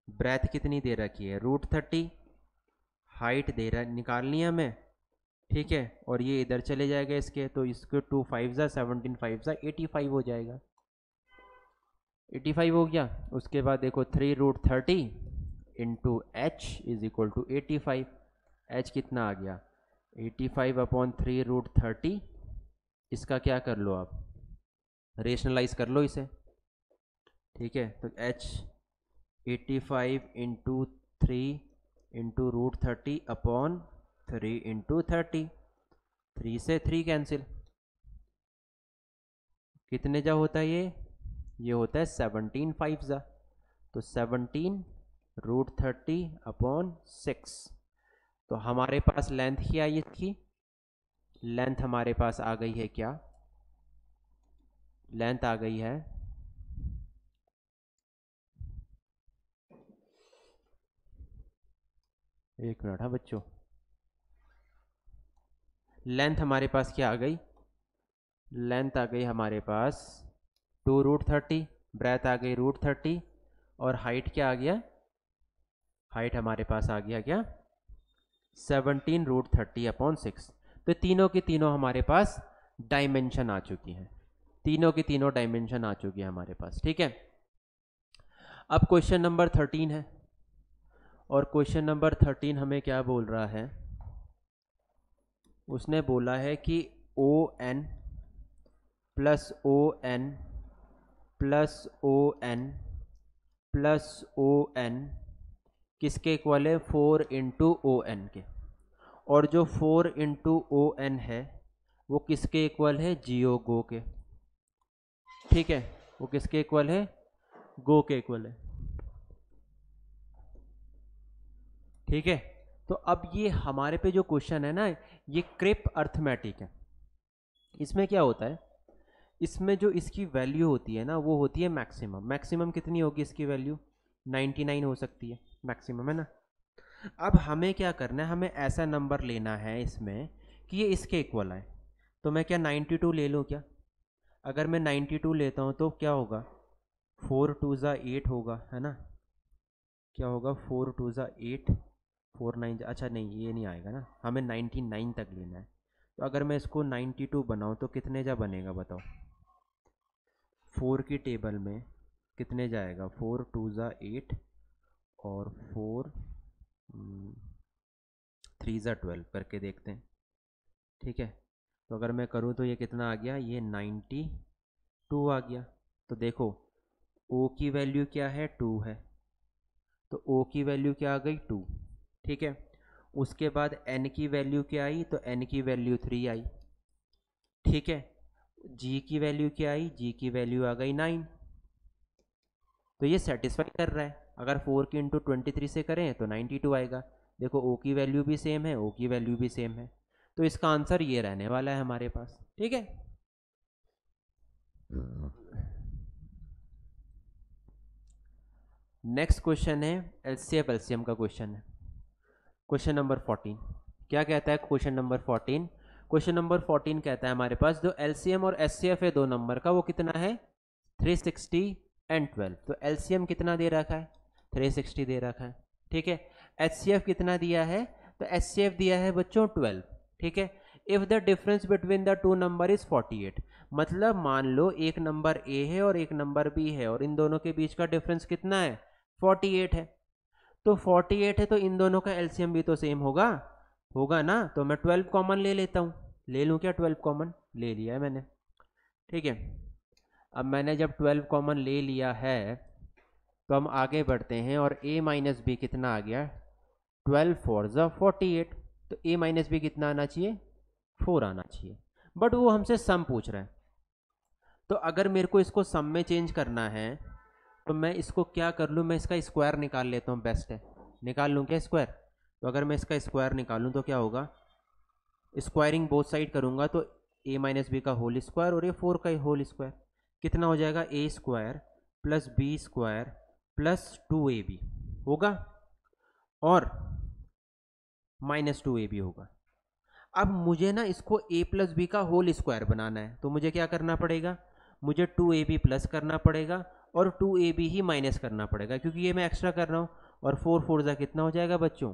ब्रेथ कितनी दे रखी है √30, हाइट दे रहा निकालनी है हमें, ठीक है। और ये इधर चले जाएगा इसके, तो इसके 2 5 17 5 85 हो जाएगा, 85 हो गया। उसके बाद देखो 3√30 into H is equal to 85, H कितना आ गया 85/3√30। इसका क्या कर लो आप, रेशनलाइज कर लो इसे, ठीक है। तो एच 85 इंटू 3 इंटू √30/3 इंटू 30, 3 से 3 कैंसिल, कितने जा होता है ये होता है 17 5 जा, तो 17√30/6। तो हमारे पास लेंथ क्या आई इसकी, लेंथ हमारे पास आ गई है क्या, लेंथ आ गई है एक मिनट, हाँ बच्चों, लेंथ हमारे पास क्या आ गई, लेंथ आ गई हमारे पास 2√30, ब्रेथ आ गई √30, और हाइट क्या आ गया, हाइट हमारे पास आ गया क्या 17√30/6। तो तीनों की तीनों हमारे पास डायमेंशन आ चुकी हैं, तीनों की तीनों डायमेंशन आ चुकी है हमारे पास, ठीक है। अब क्वेश्चन नंबर 13 है, और क्वेश्चन नंबर 13 हमें क्या बोल रहा है, उसने बोला है कि ON plus ON plus ON plus ON किसके इक्वल है, 4 इंटू ON के, और जो 4 इंटू ON है वो किसके इक्वल है, जियो गो के, ठीक है, वो किसके इक्वल है, गो के इक्वल है, ठीक है। तो अब ये हमारे पे जो क्वेश्चन है ना, ये क्रिप अर्थमेटिक है। इसमें क्या होता है, इसमें जो इसकी वैल्यू होती है ना, वो होती है मैक्सिमम। मैक्सिमम कितनी होगी इसकी वैल्यू, 99 हो सकती है मैक्सिमम, है ना। अब हमें क्या करना है, हमें ऐसा नंबर लेना है इसमें कि ये इसके इक्वल आए। तो मैं क्या 92 ले लूँ क्या, अगर मैं 92 लेता हूँ तो क्या होगा, 4 2 ज़ा 8 होगा, है ना, क्या होगा 4 2 ज़ा 8, 4 9, अच्छा नहीं ये नहीं आएगा ना, हमें 99 तक लेना है। तो अगर मैं इसको 92 बनाऊँ तो कितने जा बनेगा बताओ, 4 की टेबल में कितने जाएगा, 4 2 ज़ा 8 और 4 3 ज़ा 12 करके देखते हैं, ठीक है। तो अगर मैं करूँ तो ये कितना आ गया, ये 92 आ गया। तो देखो O की वैल्यू क्या है, 2 है, तो O की वैल्यू क्या आ गई, 2, ठीक है। उसके बाद N की वैल्यू क्या आई, तो N की वैल्यू 3 आई, ठीक है। G की वैल्यू क्या आई, G की वैल्यू आ गई 9। तो ये सेटिस्फाई कर रहा है। अगर 4 की इंटू 23 से करें तो 92 आएगा। देखो O की वैल्यू भी सेम है, O की वैल्यू भी सेम है, तो इसका आंसर ये रहने वाला है हमारे पास, ठीक है। नेक्स्ट क्वेश्चन है एलसीएफ एलसीएम का क्वेश्चन है, क्वेश्चन नंबर 14। क्या कहता है क्वेश्चन नंबर 14, क्वेश्चन नंबर 14 कहता है हमारे पास जो एलसीएम और एचसीएफ है दो नंबर का, वो कितना है 360 एंड 12। तो एलसीएम कितना दे रखा है, 360 दे रखा है, ठीक है। एचसीएफ कितना दिया है, तो एचसीएफ दिया है बच्चों 12, ठीक है। If the difference between the two number is 48, मतलब मान लो एक नंबर ए है और एक नंबर बी है, और इन दोनों के बीच का डिफरेंस कितना है, 48 है। तो 48 है तो इन दोनों का एलसीएम भी तो सेम होगा, होगा ना। तो मैं 12 कॉमन ले लेता हूँ, ले लूँ क्या, 12 कॉमन ले लिया है मैंने, ठीक है। अब मैंने जब 12 कॉमन ले लिया है तो हम आगे बढ़ते हैं, और a माइनस बी कितना आ गया, 12 4 ज़ा 48। तो a माइनस बी कितना आना चाहिए, 4 आना चाहिए, बट वो हमसे सम पूछ रहा है। तो अगर मेरे को इसको सम में चेंज करना है तो मैं इसको क्या कर लूँ, मैं इसका स्क्वायर निकाल लेता हूँ, बेस्ट है, निकाल लूँ क्या स्क्वायर। तो अगर मैं इसका स्क्वायर निकालूँ तो क्या होगा, स्क्वायरिंग बोथ साइड करूँगा तो a माइनस बी का होल स्क्वायर और ये 4 का होल स्क्वायर कितना हो जाएगा, a square plus B square plus 2ab होगा, और माइनस 2ab होगा। अब मुझे ना इसको a प्लस बी का होल स्क्वायर बनाना है, तो मुझे क्या करना पड़ेगा, मुझे 2ab प्लस करना पड़ेगा और 2ab ही माइनस करना पड़ेगा, क्योंकि ये मैं एक्स्ट्रा कर रहा हूँ। और 4 4 जा कितना हो जाएगा बच्चों,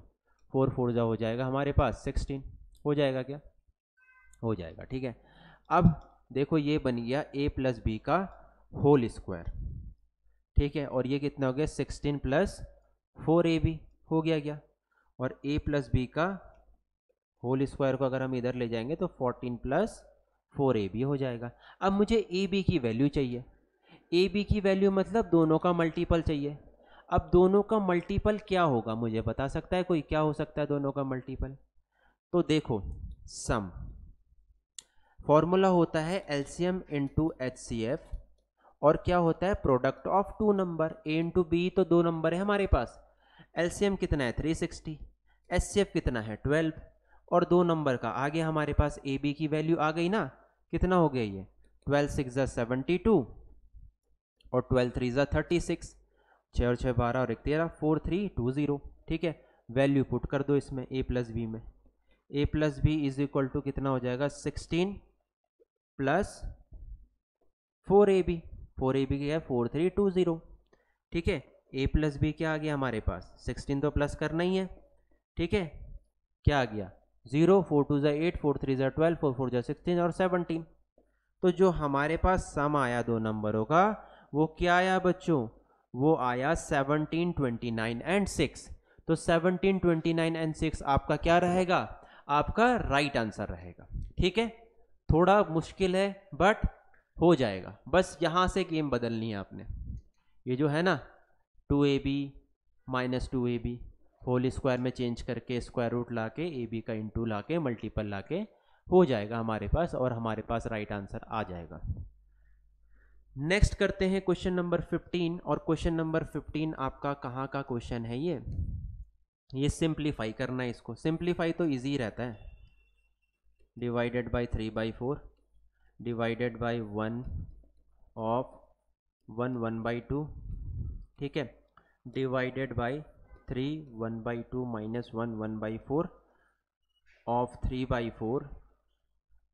4 4 जा हो जाएगा हमारे पास 16, हो जाएगा क्या, हो जाएगा, ठीक है। अब देखो ये बन गया a प्लस बी का होल स्क्वायर, ठीक है, और ये कितना हो गया 16 प्लस 4ab हो गया क्या, और a प्लस बी का होल स्क्वायर को अगर हम इधर ले जाएंगे तो 14 प्लस 4ab हो जाएगा। अब मुझे ab की वैल्यू चाहिए, ab की वैल्यू मतलब दोनों का मल्टीपल चाहिए। अब दोनों का मल्टीपल क्या होगा मुझे बता सकता है कोई, क्या हो सकता है दोनों का मल्टीपल, तो देखो सम फॉर्मूला होता है एलसीएम इंटू एचसीएफ, और क्या होता है product of two number, a into B, तो दो नंबर है हमारे पास, एलसीएम कितना है 360, एचसीएफ कितना है 12, और दो नंबर का आ गया हमारे पास ए बी की वैल्यू आ गई ना, कितना हो गया ये 12 6 ज़ा 72 और 12 3 ज़ा 36, 6 और 6 12 और 1 13, 4 3 2 0, ठीक है। वैल्यू पुट कर दो इसमें a प्लस बी में। a plus B is equal to कितना हो जाएगा 16 प्लस 4ab। 4ab क्या है 4320। ठीक है, a प्लस बी क्या आ गया हमारे पास 16 तो प्लस करना ही है। ठीक है, क्या आ गया 0, 4 2 ज़ा 8, 4 3 ज़ा 12, 4 4 ज़ा 16 और 17। तो जो हमारे पास सम आया दो नंबरों का वो क्या आया बच्चों, वो आया 17, 29 एंड 6। तो 17, 29 एंड 6 आपका क्या रहेगा, आपका राइट आंसर रहेगा। ठीक है, थोड़ा मुश्किल है बट हो जाएगा, बस यहां से गेम बदलनी है आपने। ये जो है ना 2ab minus 2ab whole square में चेंज करके स्क्वायर रूट ला के ए बी का इंटू ला के मल्टीपल ला के हो जाएगा हमारे पास, और हमारे पास राइट आंसर आ जाएगा। नेक्स्ट करते हैं क्वेश्चन नंबर 15। और क्वेश्चन नंबर 15 आपका कहाँ का क्वेश्चन है, ये सिंप्लीफाई करना है। इसको सिंप्लीफाई तो इजी रहता है, divided by 3/4 divided by 1 of 1 1/2। ठीक है, डिवाइडेड बाई 3 1/2 माइनस 1 1/4 ऑफ 3/4।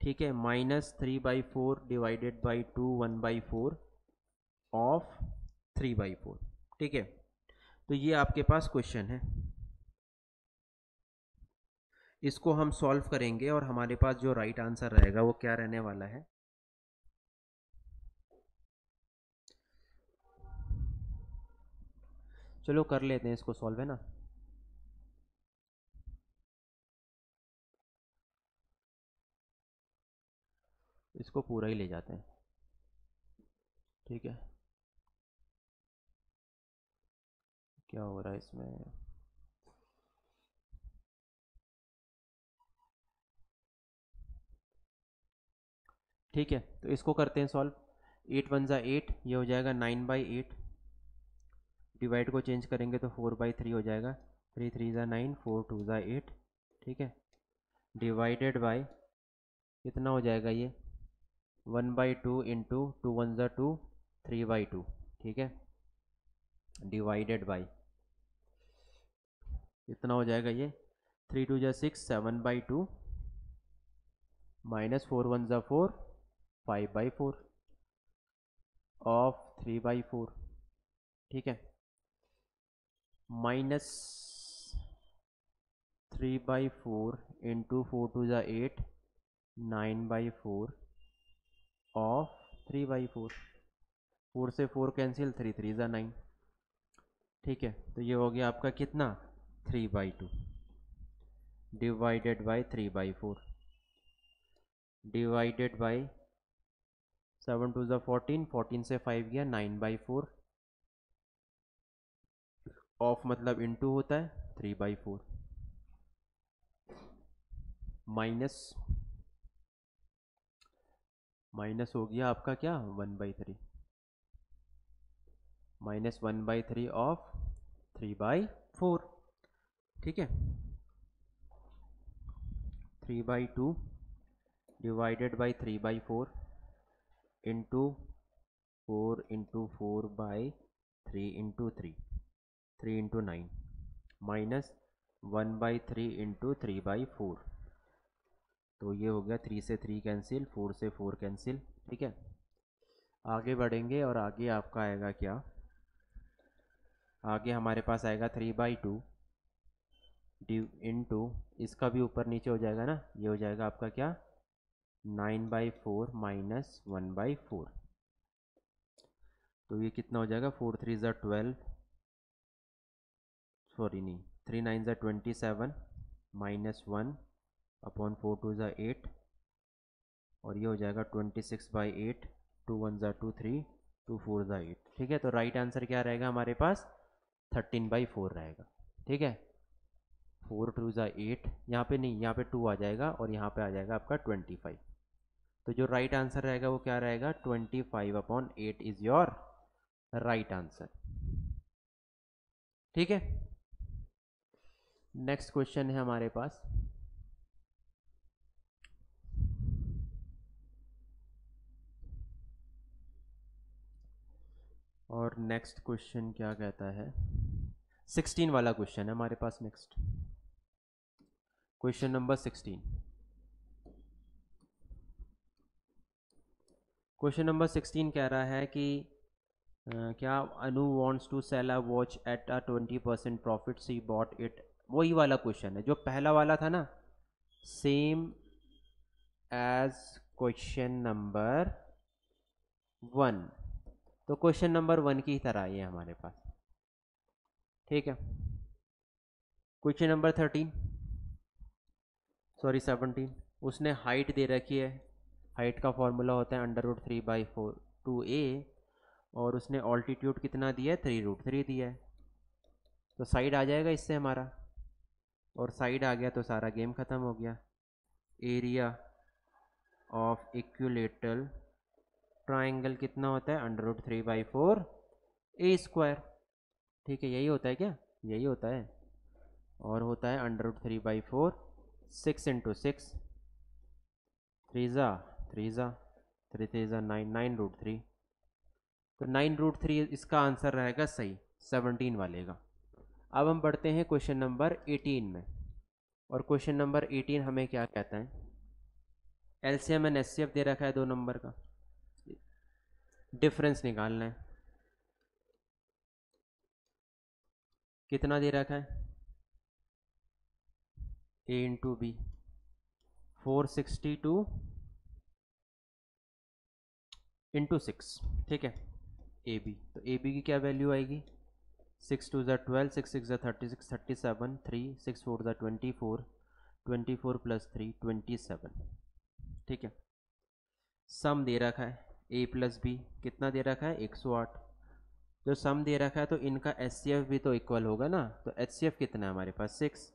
ठीक है, माइनस 3/4 डिवाइडेड बाई 2 1/4 ऑफ 3/4। ठीक है, तो ये आपके पास क्वेश्चन है, इसको हम सॉल्व करेंगे और हमारे पास जो राइट आंसर रहेगा वो क्या रहने वाला है। चलो कर लेते हैं इसको सॉल्व, है ना। इसको पूरा ही ले जाते हैं। ठीक है, क्या हो रहा है इसमें, ठीक है तो इसको करते हैं सॉल्व। 8 1 ज़ा 8, ये हो जाएगा 9/8। डिवाइड को चेंज करेंगे तो 4/3 हो जाएगा। 3 3 ज़ा 9, 4 2 ज़ा 8। ठीक है, डिवाइडेड बाय कितना हो जाएगा ये 1/2 इंटू 2 1 ज़ा 2, 3/2। ठीक है, डिवाइडेड बाय कितना हो जाएगा ये 3 2 ज़ा 6, 7/2 माइनस 4 1 ज़ा 4, 5/4 ऑफ 3/4। ठीक है, माइनस 3/4 इंटू 4 2 ज़ा 8, 9/4 ऑफ 3/4। 4 से 4 कैंसिल, 3 3 ज़ा 9। ठीक है, तो ये हो गया आपका कितना 3/2 डिवाइडेड बाई 3/4 डिवाइडेड बाई 7 2 ज़ा 14, 14 से 5 गया 9/4 ऑफ मतलब इंटू होता है 3/4 माइनस माइनस हो गया आपका क्या 1/3 माइनस 1/3 ऑफ 3/4। ठीक है, 3/2 divided by 3/4 into 4 into 4/3 into 3 3 into 9 minus 1/3 into 3/4। तो ये हो गया 3 से 3 कैंसिल, 4 से 4 कैंसिल। ठीक है, आगे बढ़ेंगे और आगे आपका आएगा क्या, आगे हमारे पास आएगा 3/2 इंटू इसका भी ऊपर नीचे हो जाएगा ना, ये हो जाएगा आपका क्या 9/4 माइनस 1/4। तो ये कितना हो जाएगा 4 3 ज़ा 12, सॉरी नहीं 3 9 ज़ा 27 माइनस 1 अपॉन 4 2 ज़ा 8, और ये हो जाएगा 26/8, 2 1 ज़ा 2 3, 2 4 ज़ा 8। ठीक है, तो राइट आंसर क्या रहेगा हमारे पास 13/4 रहेगा। ठीक है, 4 2 ज़ा 8, यहाँ पे नहीं, यहाँ पे 2 आ जाएगा और यहाँ पे आ जाएगा आपका 25। तो जो राइट आंसर रहेगा वो क्या रहेगा 25/8 इज योर राइट आंसर। ठीक है, नेक्स्ट क्वेश्चन है हमारे पास, और नेक्स्ट क्वेश्चन क्या कहता है, 16 वाला क्वेश्चन है हमारे पास। Next question number 16। Question number 16 कह रहा है कि क्या Anu wants to sell a watch at a 20% profit, she bought it. वही वाला क्वेश्चन है जो पहला वाला था ना, सेम एज क्वेश्चन नंबर 1। तो क्वेश्चन नंबर 1 की तरह ये हमारे पास, ठीक है। क्वेश्चन नंबर 17, उसने हाइट दे रखी है। हाइट का फॉर्मूला होता है √3/4 और उसने ऑल्टीट्यूड कितना दिया है, 3√3 दिया है। तो साइड आ जाएगा इससे हमारा, और साइड आ गया तो सारा गेम ख़त्म हो गया। एरिया ऑफ इक्विलेटरल ट्राइंगल कितना होता है, √3/4 ठीक है, यही होता है क्या, यही होता है। और होता है √3/4, 6 × 6, 3 × 3 9√3। तो 9√3 इसका आंसर रहेगा सही 17 वाले का। अब हम बढ़ते हैं क्वेश्चन नंबर 18 में, और क्वेश्चन नंबर 18 हमें क्या कहता है, एलसीएम एंड एचसीएफ दे रखा है 2 नंबर का, डिफरेंस निकालना है। कितना दे रखा है, a × b, 462 × 6, ठीक है, ए बी। तो ए बी की क्या वैल्यू आएगी, 6 × 2 = 12, 6 × 6 = 36, 37, 3 6 × 4 = 24, 24 + 3 27, ठीक है। सम दे रखा है a + b, कितना दे रखा है, 108। जो सम दे रखा है तो इनका एचसीएफ भी तो इक्वल होगा ना, तो एचसीएफ कितना है हमारे पास, 6।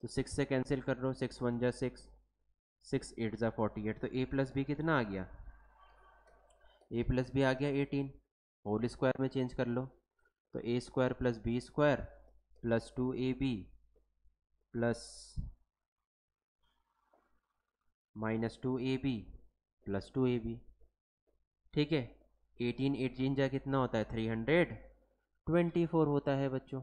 तो 6 से कैंसिल कर लो, 6 × 1 = 6, 6 × 8 = 48। तो a + b कितना आ गया, a + b आ गया 18, होल स्क्वायर में चेंज कर लो। तो a² + b² + 2ab plus -2ab + 2ab, ठीक है। 18 18 जा कितना होता है, 324 होता है बच्चों,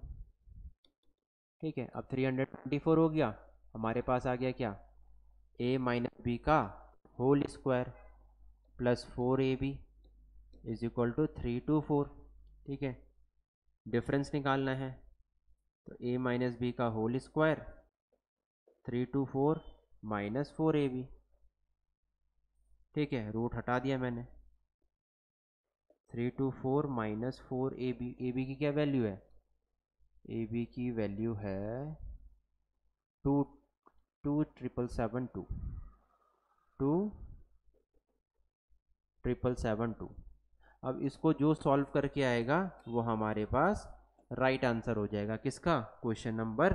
ठीक है। अब 324 हो गया, हमारे पास आ गया क्या, a - b का होल स्क्वायर प्लस 4ab = 324, ठीक है। डिफरेंस निकालना है, तो a - b का होल स्क्वायर 324 - 4ab, ठीक है, रूट हटा दिया मैंने। 324 - 4ab, ab की क्या वैल्यू है, ab की वैल्यू है 27772। अब इसको जो सॉल्व करके आएगा वो हमारे पास राइट आंसर हो जाएगा, किसका, क्वेश्चन नंबर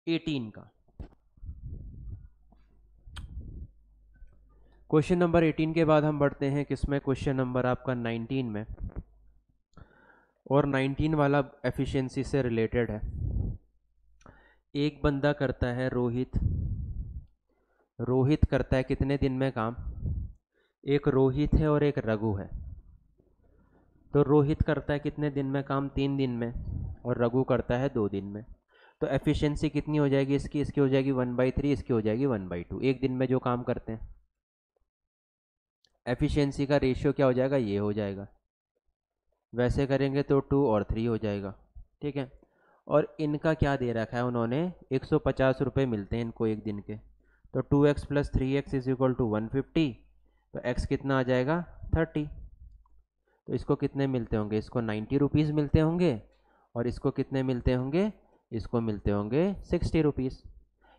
18 का। क्वेश्चन नंबर 18 के बाद हम बढ़ते हैं किसमें, क्वेश्चन नंबर आपका 19 में, और 19 वाला एफिशिएंसी से रिलेटेड है। एक बंदा करता है रोहित करता है कितने दिन में काम, एक रोहित है और एक रघु है। तो रोहित करता है कितने दिन में काम, 3 दिन में, और रघु करता है 2 दिन में। तो एफिशिएंसी कितनी हो जाएगी इसकी हो जाएगी 1/3, इसकी हो जाएगी 1/2। एक दिन में जो काम करते हैं, एफिशिएंसी का रेशियो क्या हो जाएगा, ये हो जाएगा। वैसे करेंगे तो 2 और 3 हो जाएगा, ठीक है। और इनका क्या दे रखा है उन्होंने, 150 रुपये मिलते हैं इनको एक दिन के। तो 2x + 3x = 150। तो x कितना आ जाएगा, 30। तो इसको कितने मिलते होंगे, इसको 90 रुपीज़ मिलते होंगे, और इसको कितने मिलते होंगे, इसको मिलते होंगे 60 रुपीज़।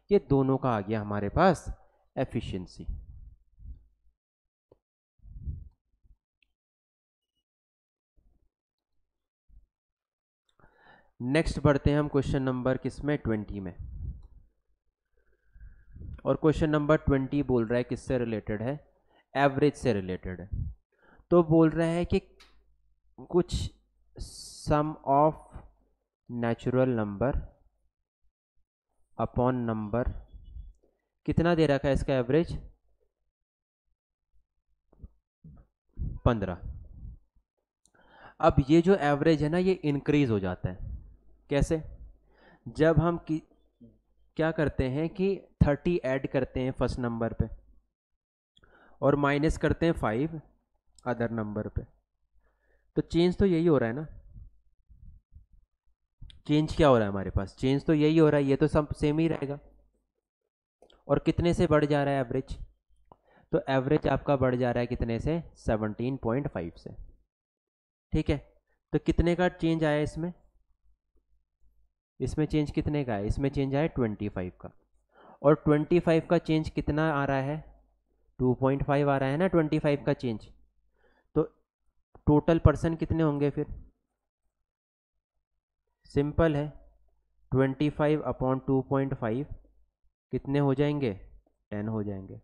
ये दोनों का आ गया हमारे पास एफिशिएंसी। नेक्स्ट बढ़ते हैं हम क्वेश्चन नंबर किसमें, 20 में। और क्वेश्चन नंबर 20 बोल रहा है किससे रिलेटेड है, एवरेज से रिलेटेड है। तो बोल रहा है कि कुछ sum of natural number upon number, कितना दे रखा है इसका एवरेज, 15। अब ये जो एवरेज है ना, ये इंक्रीज हो जाता है, कैसे, जब हम क्या करते हैं कि 30 ऐड करते हैं फर्स्ट नंबर पे और माइनस करते हैं 5 अदर नंबर पे, तो चेंज तो यही हो रहा है ना। चेंज क्या हो रहा है हमारे पास, चेंज तो यही हो रहा है, ये तो सब सेम ही रहेगा। और कितने से बढ़ जा रहा है एवरेज, तो एवरेज आपका बढ़ जा रहा है कितने से, 17.5 से। ठीक है, तो कितने का चेंज आया इसमें, इसमें चेंज कितने का है, इसमें चेंज आया 25 का। और 25 का चेंज कितना आ रहा है, 2.5 आ रहा है ना 25 का चेंज। तो टोटल पर्सन कितने होंगे फिर, सिंपल है, 25 अपॉन 2.5 कितने हो जाएंगे, 10 हो जाएंगे।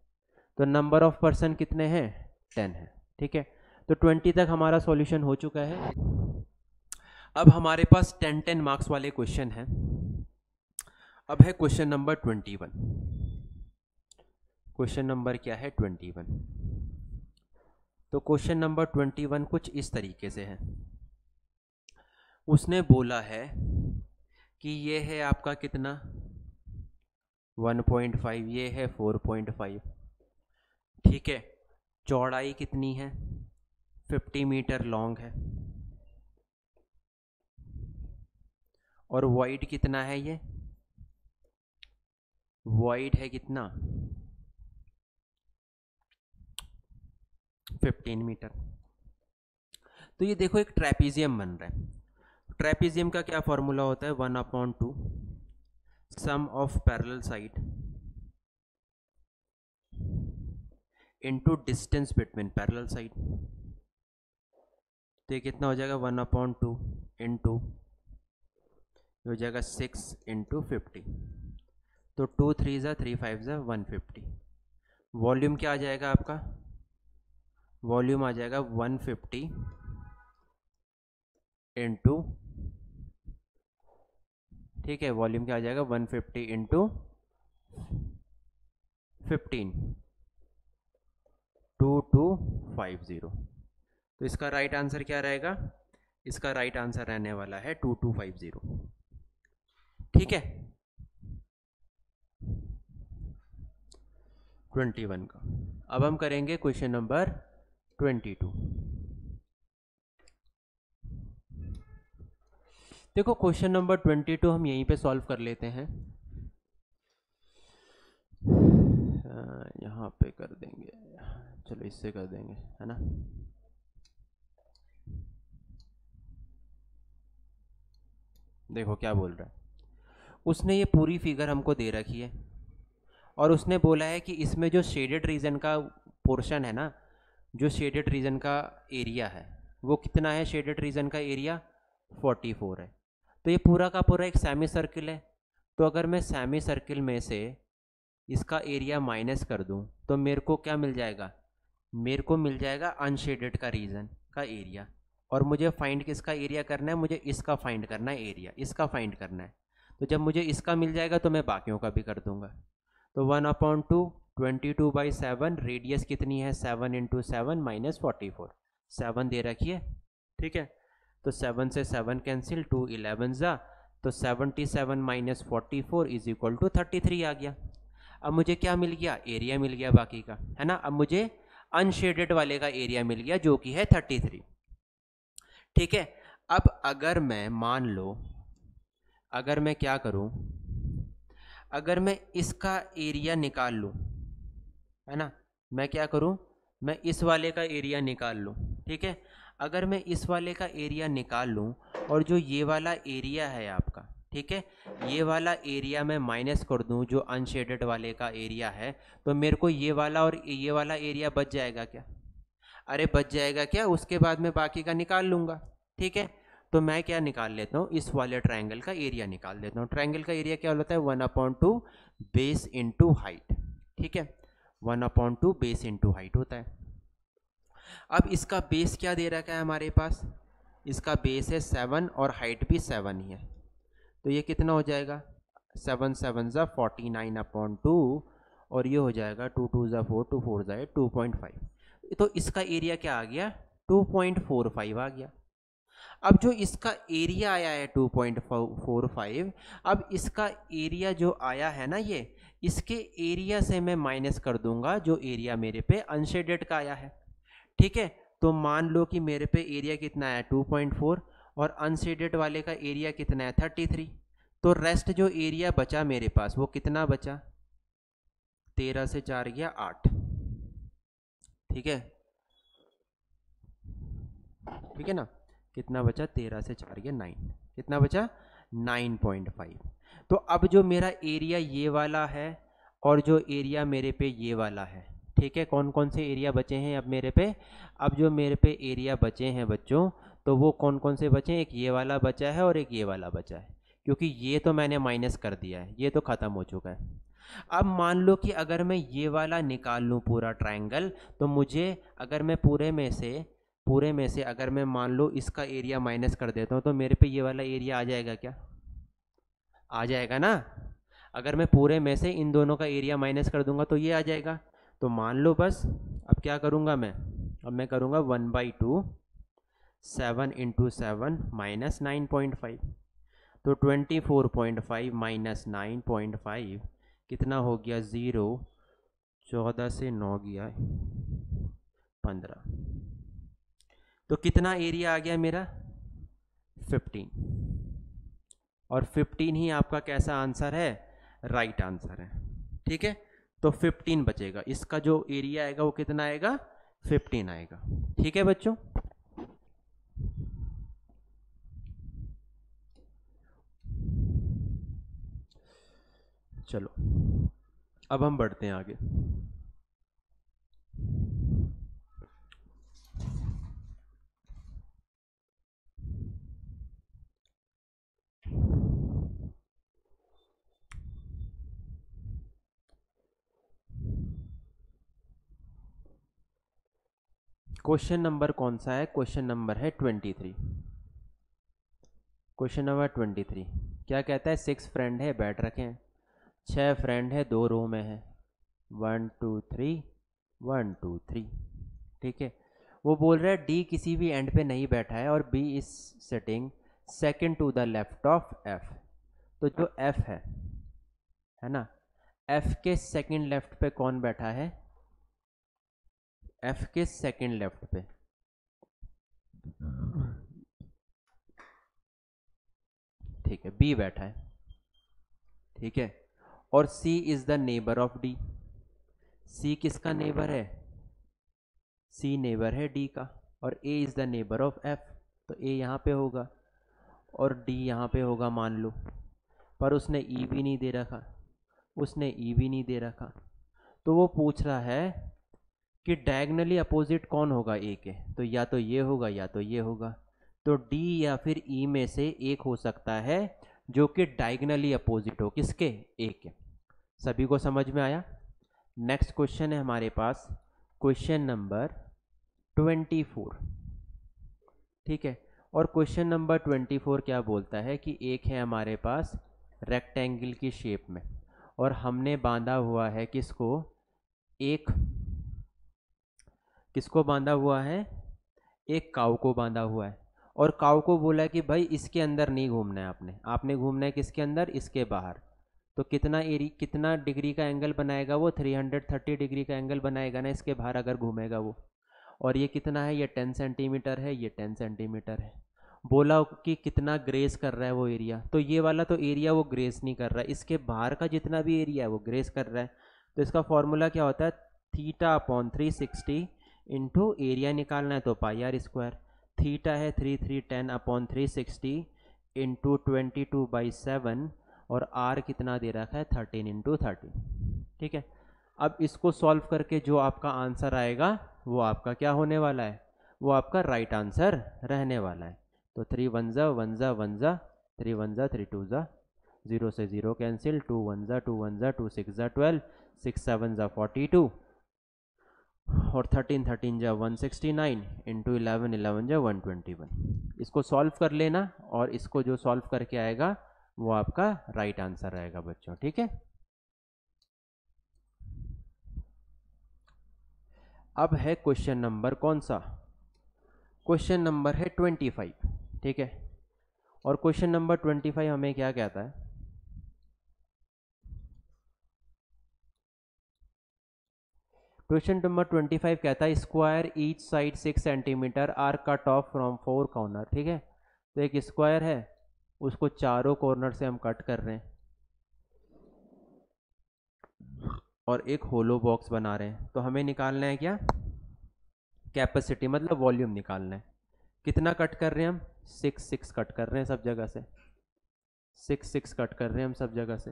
तो नंबर ऑफ पर्सन कितने हैं, 10 है। ठीक है, तो 20 तक हमारा सॉल्यूशन हो चुका है। अब हमारे पास 10 मार्क्स वाले क्वेश्चन हैं। अब है क्वेश्चन नंबर 21। क्वेश्चन नंबर क्या है, 21। तो क्वेश्चन नंबर 21 कुछ इस तरीके से है। उसने बोला है कि ये है आपका कितना 1.5, ये है 4.5। ठीक है, चौड़ाई कितनी है, 50 मीटर लॉन्ग है, और वाइड कितना है, ये वाइड है कितना 15 मीटर। तो ये देखो एक ट्रेपीजियम बन रहा है। ट्रेपीजियम का क्या फॉर्मूला होता है, 1/2 sum of parallel side into distance between parallel side. तो ये कितना हो जाएगा, 1/2 इंटू हो जाएगा 6 इंटू 50। तो 2 3 ज़ा 3 5 ज़ा 150। वॉल्यूम क्या आ जाएगा आपका, वॉल्यूम आ जाएगा 150 इंटू, ठीक है, वॉल्यूम क्या आ जाएगा 150 इंटू 15, 2250। तो इसका राइट आंसर क्या रहेगा, इसका राइट आंसर रहने वाला है 2250। ठीक है, 21 का। अब हम करेंगे क्वेश्चन नंबर 22। देखो क्वेश्चन नंबर 22 हम यहीं पे सॉल्व कर लेते हैं, यहाँ पे कर देंगे, चलो इससे कर देंगे, है ना। देखो क्या बोल रहा है, उसने ये पूरी फिगर हमको दे रखी है और उसने बोला है कि इसमें जो शेडेड रीजन का पोर्शन है ना, जो शेडेड रीजन का एरिया है वो कितना है, शेडेड रीजन का एरिया 44 है। तो ये पूरा का पूरा एक सेमी सर्किल है। तो अगर मैं सेमी सर्किल में से इसका एरिया माइनस कर दूं तो मेरे को क्या मिल जाएगा, मेरे को मिल जाएगा अनशेडेड का रीजन का एरिया। और मुझे फाइंड किसका एरिया करना है, मुझे इसका फाइंड करना है एरिया, इसका फाइंड करना है। तो जब मुझे इसका मिल जाएगा तो मैं बाकियों का भी कर दूंगा। तो 1/2 22/7, रेडियस कितनी है 7 इंटू 7 माइनस 44, 7 दे रखी है। ठीक है, तो 7 से 7 कैंसिल, 2 11 ज़ा, तो 77 माइनस 44 इज इक्वल टू 33 आ गया। अब मुझे क्या मिल गया, एरिया मिल गया बाकी का, है ना। अब मुझे अनशेडेड वाले का एरिया मिल गया जो कि है 33। ठीक है, अब अगर मैं मान लो, अगर मैं क्या करूं, अगर मैं इसका एरिया निकाल लूं, है ना, मैं क्या करूं, मैं इस वाले का एरिया निकाल लूं। ठीक है, अगर मैं इस वाले का एरिया निकाल लूं और जो ये वाला एरिया है आपका, ठीक है, ये वाला एरिया मैं माइनस कर दूं जो अनशेडेड वाले का एरिया है, तो मेरे को ये वाला और ये वाला एरिया बच जाएगा क्या, अरे बच जाएगा क्या, उसके बाद मैं बाकी का निकाल लूंगा। ठीक है, तो मैं क्या निकाल लेता हूँ, इस वाले ट्रायंगल का एरिया निकाल देता हूँ। ट्रायंगल का एरिया क्या होता है, 1/2 बेस इंटू हाइट। ठीक है, 1/2 बेस इंटू हाइट होता है। अब इसका बेस क्या दे रखा है हमारे पास, इसका बेस है 7 और हाइट भी 7 ही है। तो ये कितना हो जाएगा, 7 7 ज़ा 49/2 और ये हो जाएगा 2 2 ज़ा 4, 2 4 ज़ा 2.5। तो इसका एरिया क्या आ गया, 2.45 आ गया। अब जो इसका एरिया आया है 2.45, अब इसका एरिया जो आया है ना, ये इसके एरिया से मैं माइनस कर दूंगा जो एरिया मेरे पे अनशेडेड का आया है। ठीक है, तो मान लो कि मेरे पे एरिया कितना है 2.4 और अनशेडेड वाले का एरिया कितना है 33। तो रेस्ट जो एरिया बचा मेरे पास वो कितना बचा, 13 से 4 गया 8। ठीक है, ठीक है ना, कितना बचा, 13 से 4 गया 9, कितना बचा 9.5। तो अब जो मेरा एरिया ये वाला है और जो एरिया मेरे पे ये वाला है, ठीक है, कौन कौन से एरिया बचे हैं अब मेरे पे, अब जो मेरे पे एरिया बचे हैं बच्चों, तो वो कौन कौन से बचे हैं, एक ये वाला बचा है और एक ये वाला बचा है, क्योंकि ये तो मैंने माइनस कर दिया है, ये तो ख़त्म हो चुका है। अब मान लो कि अगर मैं ये वाला निकाल लूँ पूरा ट्रायंगल, तो मुझे अगर मैं पूरे में से अगर मैं मान लो इसका एरिया माइनस कर देता हूँ, तो मेरे पे ये वाला एरिया आ जाएगा क्या, आ जाएगा ना। अगर मैं पूरे में से इन दोनों का एरिया माइनस कर दूंगा तो ये आ जाएगा। तो मान लो बस अब क्या करूँगा मैं, अब मैं करूँगा 1/2 7 × 7 माइनस 9.5। तो 24.5 माइनस 9.5 कितना हो गया 0, 14 से 9 गया 15। तो कितना एरिया आ गया मेरा 15, और 15 ही आपका कैसा आंसर है, राइट आंसर है। ठीक है, तो 15 बचेगा, इसका जो एरिया आएगा वो कितना आएगा 15 आएगा। ठीक है बच्चों, चलो अब हम बढ़ते हैं आगे। क्वेश्चन नंबर कौन सा है, क्वेश्चन नंबर है 23। क्वेश्चन नंबर 23 क्या कहता है, 6 फ्रेंड है बैठ रखे हैं, 6 फ्रेंड है 2 रो में है, 1 2 3 1 2 3। ठीक है, वो बोल रहा है डी किसी भी एंड पे नहीं बैठा है और B is sitting second to the left of F. तो जो एफ है ना, एफ के सेकंड लेफ्ट पे कौन बैठा है, एफ के सेकंड लेफ्ट पे ठीक है बी बैठा है। ठीक है, और C is the neighbour of D. C किसका नेबर है, सी नेबर है डी का, और A is the neighbour of F. तो ए यहाँ पे होगा और डी यहाँ पे होगा मान लो, पर उसने ई भी नहीं दे रखा, उसने ई भी नहीं दे रखा। तो वो पूछ रहा है कि डायगनली अपोजिट कौन होगा ए के, तो या तो ये होगा या तो ये होगा। तो डी या फिर ई में से एक हो सकता है जो कि डायगनली अपोजिट हो किसके, ए के। सभी को समझ में आया। नेक्स्ट क्वेश्चन है हमारे पास क्वेश्चन नंबर 24। ठीक है, और क्वेश्चन नंबर 24 क्या बोलता है कि एक है हमारे पास रेक्टेंगल की शेप में, और हमने बांधा हुआ है किसको, एक किसको बांधा हुआ है, एक काऊ को बांधा हुआ है, और काऊ को बोला कि भाई इसके अंदर नहीं घूमना है, आपने घूमना है किसके अंदर, इसके बाहर। तो कितना डिग्री का एंगल बनाएगा वो, 330 डिग्री का एंगल बनाएगा ना इसके बाहर अगर घूमेगा वो। और ये कितना है, ये 10 सेंटीमीटर है, ये 10 सेंटीमीटर है। बोला कि कितना ग्रेस कर रहा है वो एरिया, तो ये वाला तो एरिया वो ग्रेस नहीं कर रहा है, इसके बाहर का जितना भी एरिया है वो ग्रेस कर रहा है। तो इसका फॉर्मूला क्या होता है, θ/360 इंटू एरिया निकालना है तो πr²। थीटा है 3310/360 इंटू 22/7, और r कितना दे रखा है 13 × 30। ठीक है, अब इसको सॉल्व करके जो आपका आंसर आएगा वो आपका क्या होने वाला है, वो आपका राइट आंसर रहने वाला है। तो 3 1 जा 1 जा 1 जा 3 1 जा 3 2 जा, 0 से 0 कैंसिल, 2 1 जा 2 1 जा 2 6 जा 12, 6 7 जा 42, और 13 13 जा 169 इंटू 11 11 जा 121। इसको सॉल्व कर लेना, और इसको जो सॉल्व करके आएगा वो आपका राइट आंसर रहेगा बच्चों। ठीक है, अब है क्वेश्चन नंबर कौन सा, क्वेश्चन नंबर है 25। ठीक है। और क्वेश्चन नंबर 25 हमें क्या कहता है, क्वेश्चन नंबर 25 कहता है square each side 6 centimetre are cut off from 4 corner. ठीक है, तो एक स्क्वायर है, उसको चारों कॉर्नर से हम कट कर रहे हैं और एक होलो बॉक्स बना रहे हैं। तो हमें निकालना है क्या, कैपेसिटी, मतलब वॉल्यूम निकालना है। कितना कट कर रहे हैं हम, 6 कट कर रहे हैं सब जगह से, 6 कट कर रहे हैं हम सब जगह से।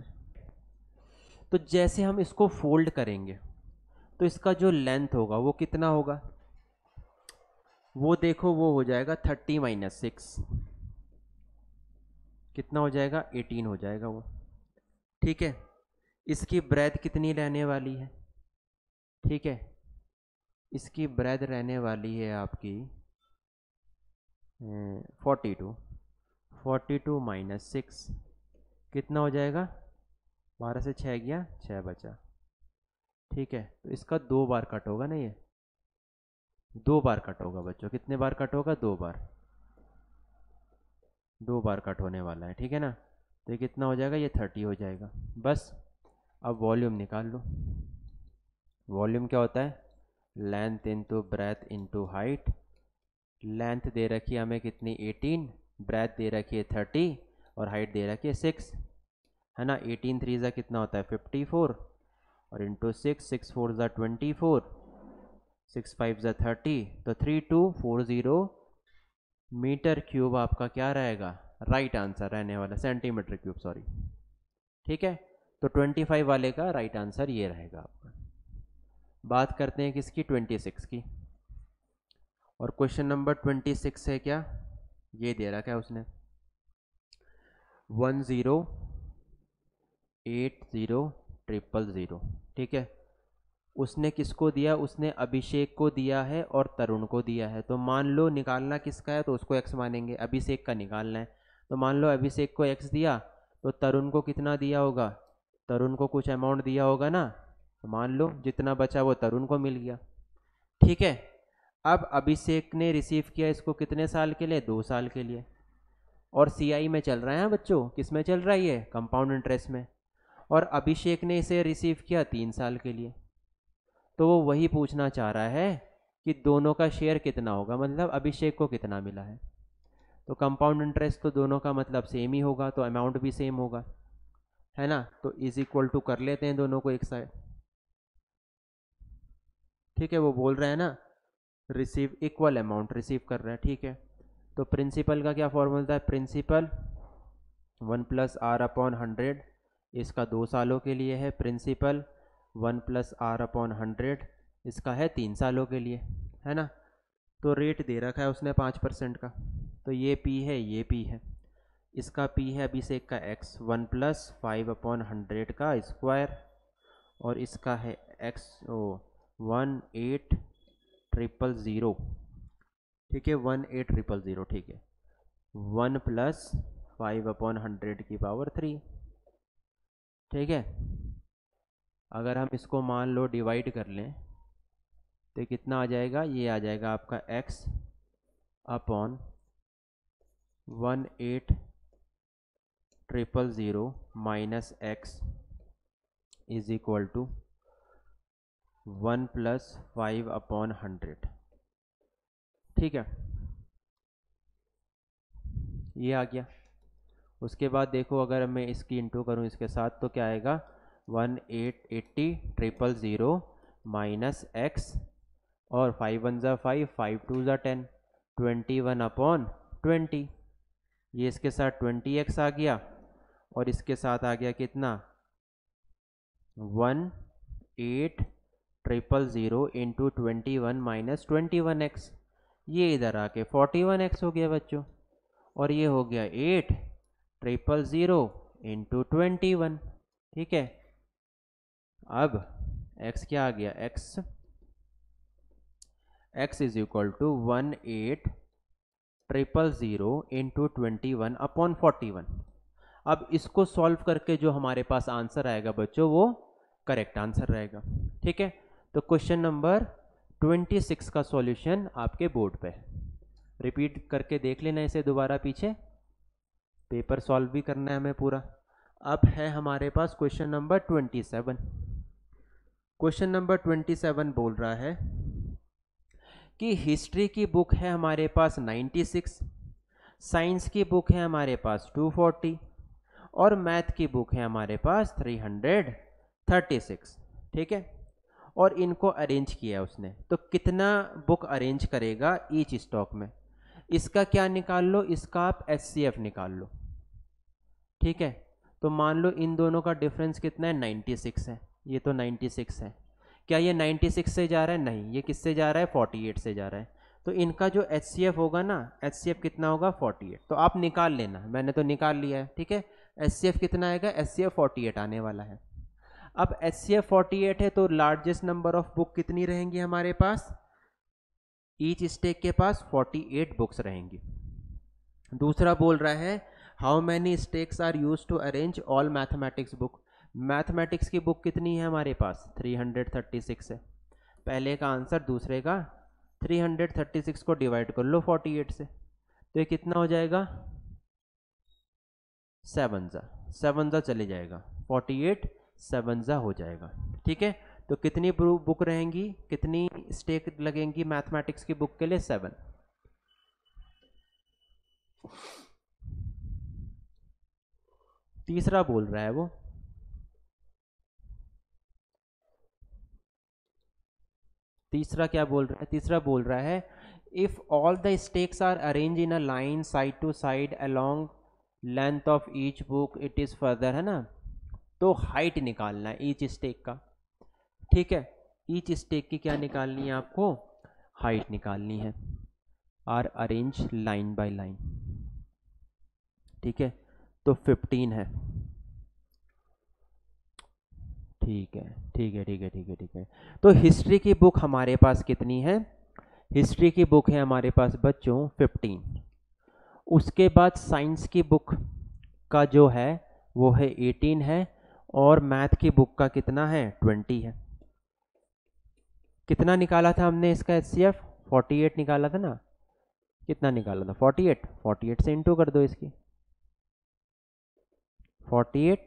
तो जैसे हम इसको फोल्ड करेंगे तो इसका जो लेंथ होगा वो कितना होगा, वो देखो, वो हो जाएगा 30 - 6, कितना हो जाएगा, 18 हो जाएगा वो। ठीक है, इसकी ब्रेथ कितनी रहने वाली है, ठीक है, इसकी ब्रेथ रहने वाली है आपकी 42 - 6 कितना हो जाएगा, 12 से 6 गया, 6 बचा। ठीक है, तो इसका 2 बार कट होगा ना, ये 2 बार कट होगा बच्चों। कितने बार कट होगा, 2 बार, 2 बार कट होने वाला है। ठीक है ना, तो ये कितना हो जाएगा, ये 30 हो जाएगा। बस अब वॉल्यूम निकाल लो। वॉल्यूम क्या होता है, length into breadth into height. Length दे रखी है हमें कितनी, 18, ब्रेथ दे रखी है 30 और हाइट दे रखी है 6, है ना। 18 3 ज़ा कितना होता है, 54, और इंटू 6 4 ज़ा 24, 6 5 ज़ा 30, तो 3240 मीटर क्यूब आपका क्या रहेगा, राइट आंसर रहने वाला, सेंटीमीटर क्यूब सॉरी। ठीक है, तो 25 वाले का राइट आंसर ये रहेगा आपका। बात करते हैं किसकी, 26 की। और क्वेश्चन नंबर 26 है क्या, ये दे रखा है उसने 1080000। ठीक है, उसने किसको दिया, उसने अभिषेक को दिया है और तरुण को दिया है। तो मान लो निकालना किसका है, तो उसको x मानेंगे, अभिषेक का निकालना है। तो मान लो अभिषेक को x दिया, तो तरुण को कितना दिया होगा, तरुण को कुछ अमाउंट दिया होगा ना, तो मान लो जितना बचा वो तरुण को मिल गया। ठीक है, अब अभिषेक ने रिसीव किया इसको कितने साल के लिए, 2 साल के लिए, और CI में चल रहा है बच्चों, किस में चल रहा है ये, कंपाउंड इंटरेस्ट में। और अभिषेक ने इसे रिसीव किया 3 साल के लिए। तो वो वही पूछना चाह रहा है कि दोनों का शेयर कितना होगा, मतलब अभिषेक को कितना मिला है। तो कंपाउंड इंटरेस्ट तो दोनों का मतलब सेम ही होगा, तो अमाउंट भी सेम होगा, है ना। तो इज इक्वल टू कर लेते हैं दोनों को एक साइड। ठीक है, वो बोल रहा है ना रिसीव इक्वल अमाउंट रिसीव कर रहा है। ठीक है, तो प्रिंसिपल का क्या फॉर्मूला है, प्रिंसिपल 1 + R/100, इसका 2 सालों के लिए है। प्रिंसिपल 1 + R/100 इसका है 3 सालों के लिए, है ना। तो रेट दे रखा है उसने 5% का, तो ये P है, ये P है। इसका P है अभिषेक का x 1 + 5/100 का स्क्वायर, और इसका है x 18000। ठीक है, 18000। ठीक है, 1 + 5/100 की पावर 3। ठीक है, अगर हम इसको मान लो डिवाइड कर लें तो कितना आ जाएगा, ये आ जाएगा आपका x / 18000 माइनस x इज इक्वल टू 1 + 5/100। ठीक है, ये आ गया। उसके बाद देखो अगर मैं इसकी इंटू करूँ इसके साथ तो क्या आएगा, 1800000 माइनस x, और 5 1 ज़ा 5, 5 2 ज़ा 10, 21/20। ये इसके साथ 20x आ गया, और इसके साथ आ गया कितना, 1800000 इंटू 21 माइनस 21x। ये इधर आके 41x हो गया बच्चों, और ये हो गया 800000 इंटू 21। ठीक है, अब x क्या आ गया, x is equal to 1800000 into 21/41। अब इसको सॉल्व करके जो हमारे पास आंसर आएगा बच्चों वो करेक्ट आंसर रहेगा। ठीक है, तो क्वेश्चन नंबर 26 का सॉल्यूशन आपके बोर्ड पे है। रिपीट करके देख लेना इसे दोबारा पीछे, पेपर सॉल्व भी करना है हमें पूरा। अब है हमारे पास क्वेश्चन नंबर 27। क्वेश्चन नंबर 27 बोल रहा है कि हिस्ट्री की बुक है हमारे पास 96, साइंस की बुक है हमारे पास 240 और मैथ की बुक है हमारे पास 336। ठीक है, और इनको अरेंज किया उसने, तो कितना बुक अरेंज करेगा ईच स्टॉक में। इसका क्या निकाल लो, इसका आप HCF निकाल लो। ठीक है, तो मान लो इन दोनों का डिफरेंस कितना है, 96 है। ये तो 96 है, क्या ये 96 से जा रहा है, नहीं, ये किससे जा रहा है, 48 से जा रहा है। तो इनका जो HCF होगा ना, HCF कितना होगा, 48। तो आप निकाल लेना, मैंने तो निकाल लिया है। ठीक है, HCF कितना आएगा, HCF 48 आने वाला है। अब HCF 48 है, तो लार्जेस्ट नंबर ऑफ बुक कितनी रहेंगी हमारे पास, ईच स्टेक के पास 48 बुक्स रहेंगी। दूसरा बोल रहा है how many stacks are use to arrange all mathematics book. Mathematics की बुक कितनी है हमारे पास, 336 है। पहले का आंसर, दूसरे का 336 को डिवाइड कर लो 48 से, तो ये कितना हो जाएगा, 7 जा चले जाएगा, 48 7 जा हो जाएगा। ठीक है, तो कितनी बुक रहेंगी, कितनी स्टेक लगेंगी मैथमेटिक्स की बुक के लिए, 7। तीसरा बोल रहा है वो, तीसरा क्या बोल रहा है, तीसरा बोल रहा है if all the stacks are arrange in a line side to side along length of each book it is further, है ना। तो हाइट निकालना है ईच स्टेक का। ठीक है, ईच स्टेक की क्या निकालनी है आपको, हाइट निकालनी है, are arrange line by line. ठीक है, तो 15 है। ठीक है, ठीक है, ठीक है, ठीक है, ठीक है। तो हिस्ट्री की बुक हमारे पास कितनी है, हिस्ट्री की बुक है हमारे पास बच्चों 15। उसके बाद साइंस की बुक का जो है वो है 18 है, और मैथ की बुक का कितना है, 20 है। कितना निकाला था हमने इसका HCF, 48 निकाला था ना, कितना निकाला था, 48। 48 से इंटू कर दो इसकी, 48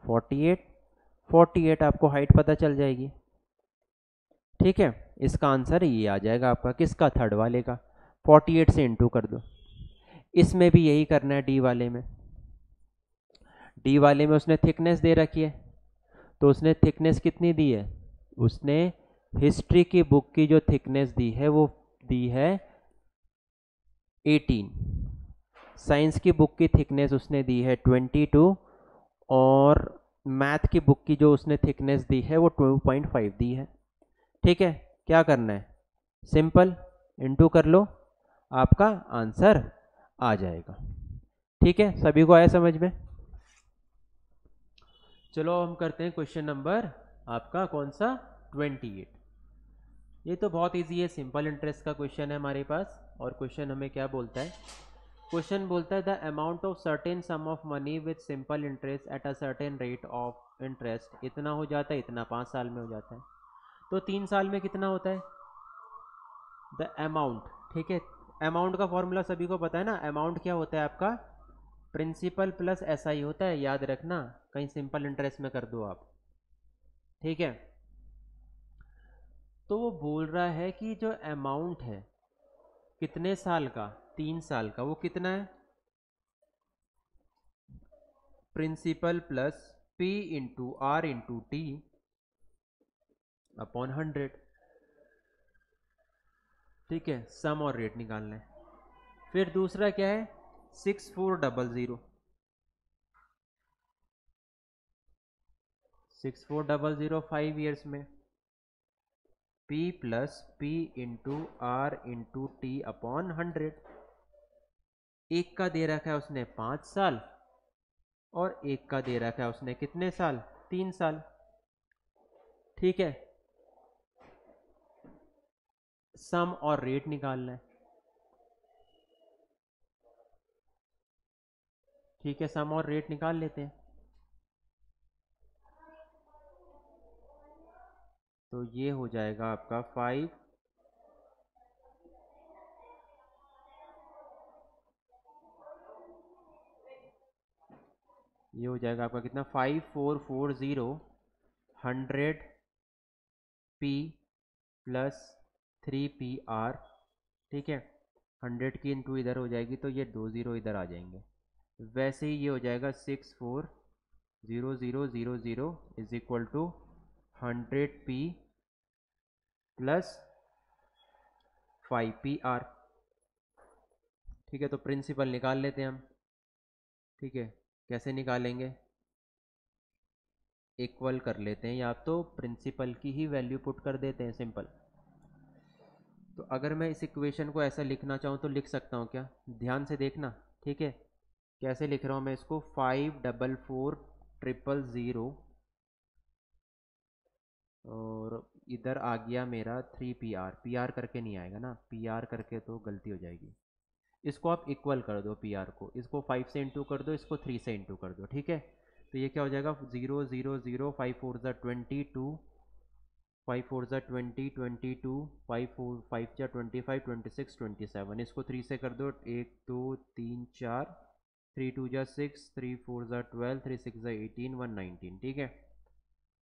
48 48, आपको हाइट पता चल जाएगी। ठीक है, इसका आंसर ये आ जाएगा आपका, किसका, थर्ड वाले का। 48 से इंटू कर दो। इसमें भी यही करना है, डी वाले में, डी वाले में उसने थिकनेस दे रखी है, तो उसने थिकनेस कितनी दी है, उसने हिस्ट्री की बुक की जो थिकनेस दी है वो दी है 18, साइंस की बुक की थिकनेस उसने दी है 22, और मैथ की बुक की जो उसने थिकनेस दी है वो 2.5 दी है। ठीक है, क्या करना है, सिंपल इनटू कर लो, आपका आंसर आ जाएगा। ठीक है, सभी को आया समझ में। चलो हम करते हैं क्वेश्चन नंबर आपका कौन सा, 28। ये तो बहुत इजी है, सिंपल इंटरेस्ट का क्वेश्चन है हमारे पास। और क्वेश्चन हमें क्या बोलता है, क्वेश्चन बोलता है the amount of certain some of money with simple interest at a certain rate of interest, इतना हो जाता है, इतना 5 साल में हो जाता है। तो 3 साल में कितना होता है, द अमाउंट। ठीक है, अमाउंट का फॉर्मूला सभी को पता है ना, अमाउंट क्या होता है आपका, प्रिंसिपल प्लस SI होता है, याद रखना, कहीं सिंपल इंटरेस्ट में कर दो आप। ठीक है, तो वो बोल रहा है कि जो अमाउंट है कितने साल का, 3 साल का, वो कितना है, principal plus P into R into T upon 100। ठीक है, सम और रेट निकालना है। फिर दूसरा क्या है, 6400, 6400 5 ईयर्स में, P plus P into R into T upon 100। एक का दे रखा है उसने 5 साल, और एक का दे रखा है उसने कितने साल, 3 साल। ठीक है, सम और रेट निकालना है। ठीक है, सम और रेट निकाल लेते हैं। तो ये हो जाएगा आपका 5 ये हो जाएगा आपका कितना 5440 100 P प्लस 3PR, ठीक है। 100 की इंटू इधर हो जाएगी तो ये 2 0 इधर आ जाएंगे। वैसे ही ये हो जाएगा 64000 is equal to 100 P plus 5PR, ठीक है। तो प्रिंसिपल निकाल लेते हैं हम, ठीक है। कैसे निकालेंगे, इक्वल कर लेते हैं, या तो प्रिंसिपल की ही वैल्यू पुट कर देते हैं, सिंपल। तो अगर मैं इस इक्वेशन को ऐसा लिखना चाहूँ तो लिख सकता हूँ क्या, ध्यान से देखना, ठीक है। कैसे लिख रहा हूँ मैं इसको, 544000 और इधर आ गया मेरा 3PR, PR करके नहीं आएगा ना, PR करके तो गलती हो जाएगी। इसको आप इक्वल कर दो PR को, इसको 5 से इंटू कर दो, इसको 3 से इंटू कर दो, ठीक है। तो ये क्या हो जाएगा 0 0 0 5 4 22 5 4 20 22 5 4 5 25 26 27, इसको 3 से कर दो, 1 2 3 4, 3 2 6, 3 4 12, 3 6 18, 119, ठीक है।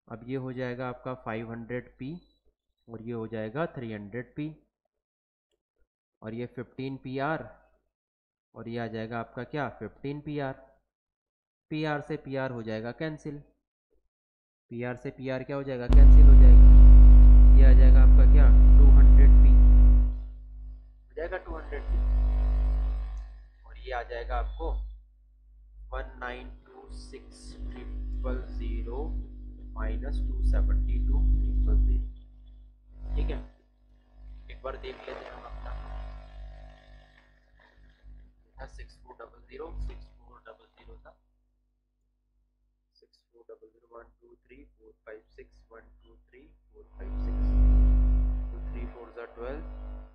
अब ये हो जाएगा आपका 500P और ये हो जाएगा 300P और ये 15PR और ये आ जाएगा आपका क्या 15PR। PR से PR हो जाएगा कैंसिल, PR से PR क्या हो जाएगा, कैंसिल हो जाएगा। ये आ जाएगा आपका क्या 200P हो जाएगा 200P और ये आ जाएगा आपको 1926000 माइनस 272,000, ठीक है। एक बार देख लेते हैं हम अपना 6400 6400 था 6400 1 2 3 4 5 6 1 2 3 4 5 6 2 3 4 12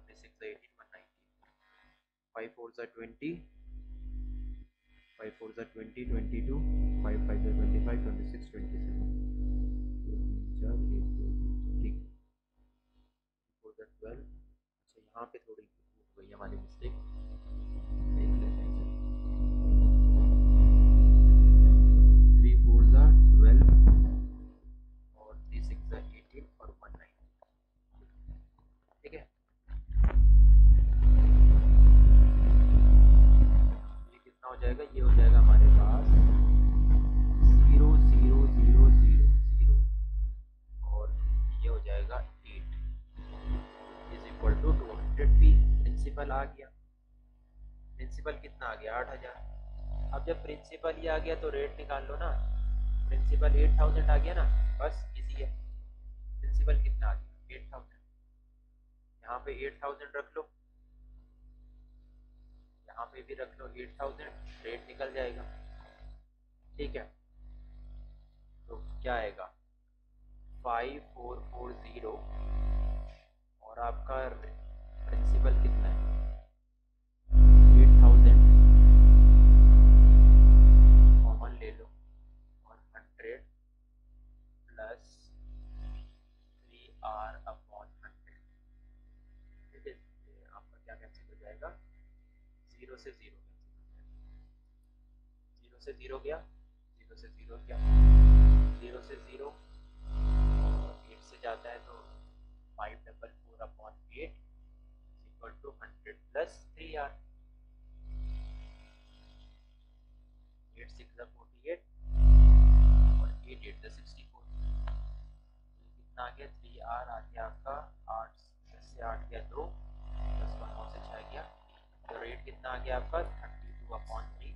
3 6 18 119 5 4 20 5 4 20 22 5 5 25 26 27 ठीक 4 12। अच्छा यहाँ पे थोड़ी हो गई हमारी मिस्टेक, देख लेते हैं। 3 4 12 और 3 6 18 और 19, ठीक है। ये कितना हो जाएगा, ये हो जाएगा हमारे पास 0 0 0 0 0 और ये हो जाएगा 8 is equal to 200P। Principal आ गया, प्रिंसिपल कितना आ गया 8000। अब जब प्रिंसिपल ही आ गया तो रेट निकाल लो ना, प्रिंसिपल 8000 आ गया ना, बस इजी है। प्रिंसिपल कितना आ गया 8000, यहाँ पे 8000 रख लो, यहाँ पे भी रख लो 8000, रेट निकल जाएगा, ठीक है। तो क्या आएगा 5440 और आपका प्रिंसिपल कितना है 8000, कॉमन ले लो और 100 प्लस 3R अपॉन 100, ठीक है। आपका क्या कैंसिल हो जाएगा, 0 से 0 0 से 0 गया, 0 से 0 गया, 0 से 0 और 8 से जाता है तो 544 upon 8 equal to 100 plus 3R। 8 6 48 और 8 8 64, कितना आ गया 3R आ गया आपका 8 से 8 गया 2 प्लस 1 9 से 6 गया, तो रेट कितना आ गया आपका 32 अपॉन 3,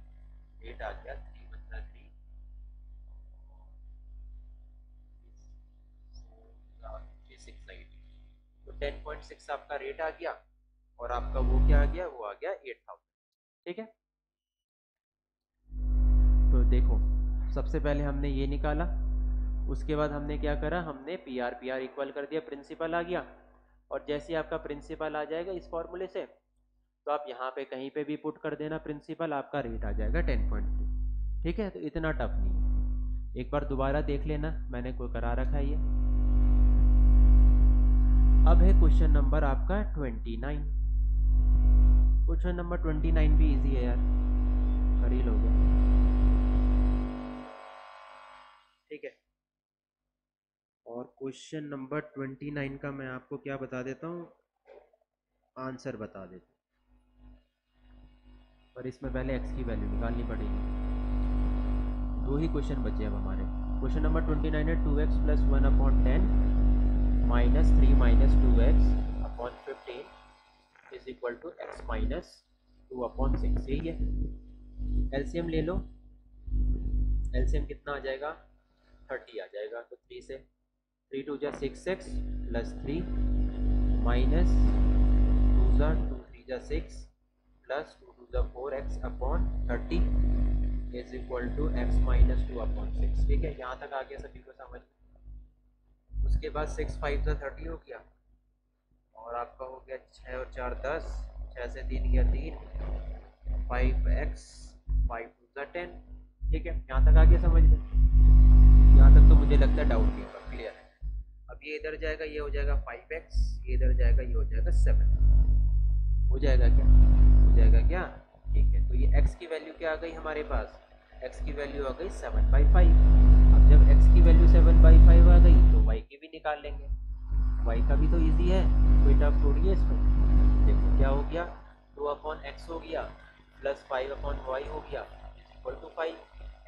रेट आ गया 3 बचा 3 680, तो 10.6 आपका रेट आ गया और आपका वो क्या आ गया, वो आ गया 8000, ठीक है। तो देखो सबसे पहले हमने ये निकाला, उसके बाद हमने क्या करा, हमने PR इक्वल कर दिया, प्रिंसिपल आ गया। और जैसे आपका प्रिंसिपल आ जाएगा इस फॉर्मूले से तो आप यहाँ पे कहीं पे भी पुट कर देना प्रिंसिपल, आपका रेट आ जाएगा 10.2, ठीक है। तो इतना टफ नहीं है, एक बार दोबारा देख लेना, मैंने कोई करा रखा है ये। अब है क्वेश्चन नंबर आपका 29। क्वेश्चन नंबर 29 भी इजी है यार, कर ही लोगे। और क्वेश्चन नंबर 29 का मैं आपको क्या बता देता हूँ, आंसर बता देता हूँ, पर इसमें पहले x की वैल्यू निकालनी पड़ेगी। 2 ही क्वेश्चन बचे अब हमारे। क्वेश्चन नंबर 29 है 2x + 1/10 - 3 - 2x/15 = x - 2/6। यही है। एलसीएम ले लो, एलसीएम कितना आ जाएगा, 30 आ जाएगा। तो 3 से 3 2 जा 6x + 3 माइनस 2 जा 2 3 जा 6 प्लस 2 2 जा 4x/30 is equal to x - 2/6। ठीक है, यहाँ तक आ गया सभी को समझ में। उसके बाद 6 5 जा 30 हो गया और आपका हो गया 6 और 4 10, 6 से 3 गया 3, 5x 5 2 जा 10। ठीक है, यहाँ तक आ गया समझ में। यहाँ तक तो मुझे लगता है डाउट नहीं होगा, क्लियर है। अब ये इधर जाएगा, ये हो जाएगा 5x, ये इधर जाएगा, ये हो जाएगा 7। हो जाएगा क्या, हो जाएगा क्या? ठीक है, तो ये x की वैल्यू क्या आ गई हमारे पास, x की वैल्यू आ गई 7/5। अब जब x की वैल्यू 7/5 आ गई तो y की भी निकाल लेंगे। y का भी तो इजी है, कोई टफ थोड़ी है इसमें। देखो क्या हो गया, 2/x हो गया प्लस 5/y हो गया इक्वल टू 5।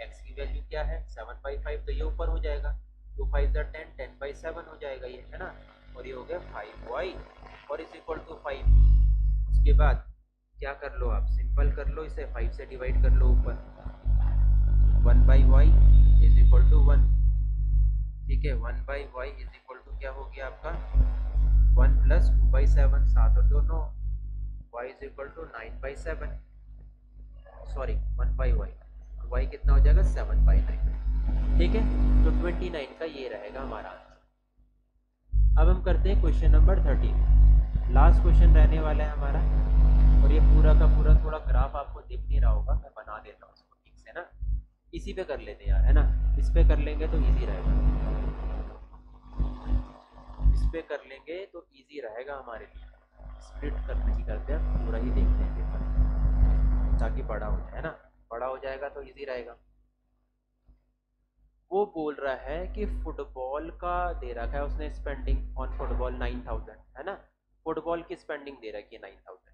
x की वैल्यू क्या है 7/5, तो ये ऊपर हो जाएगा, 2 5 जा 10, 10/7 हो जाएगा ये, है ना। और ये हो गया 5y और इज इक्वल टू 5। उसके बाद क्या कर लो आप, सिंपल कर लो इसे, 5 से डिवाइड कर लो ऊपर, 1/y इज इक्वल टू 1। ठीक है, 1/y इज इक्वल टू क्या हो गया आपका 1 प्लस 2/7, 7 और 2 9, y is equal to 9/7, sorry 1/y, y कितना हो जाएगा 7/9। ठीक है, तो 29 का ये रहेगा हमारा आंसर। अब हम करते हैं क्वेश्चन नंबर 13, लास्ट क्वेश्चन रहने वाला है हमारा। और ये पूरा का पूरा थोड़ा ग्राफ आपको दिख नहीं रहा होगा, मैं बना देता हूँ इसको ठीक से ना। इसी पे कर लेते हैं यार, है ना, इस पे कर लेंगे तो इजी रहेगा, इस पे कर लेंगे तो इजी रहेगा हमारे लिए। स्प्लिट कर नहीं करते, पूरा ही देखते हैं पेपर ताकि बड़ा हो जाए, है ना, बड़ा हो जाएगा तो इजी रहेगा। वो बोल रहा है कि फुटबॉल का दे रखा है उसने स्पेंडिंग ऑन फुटबॉल 9000, है ना, फुटबॉल की स्पेंडिंग दे रखी है 9000।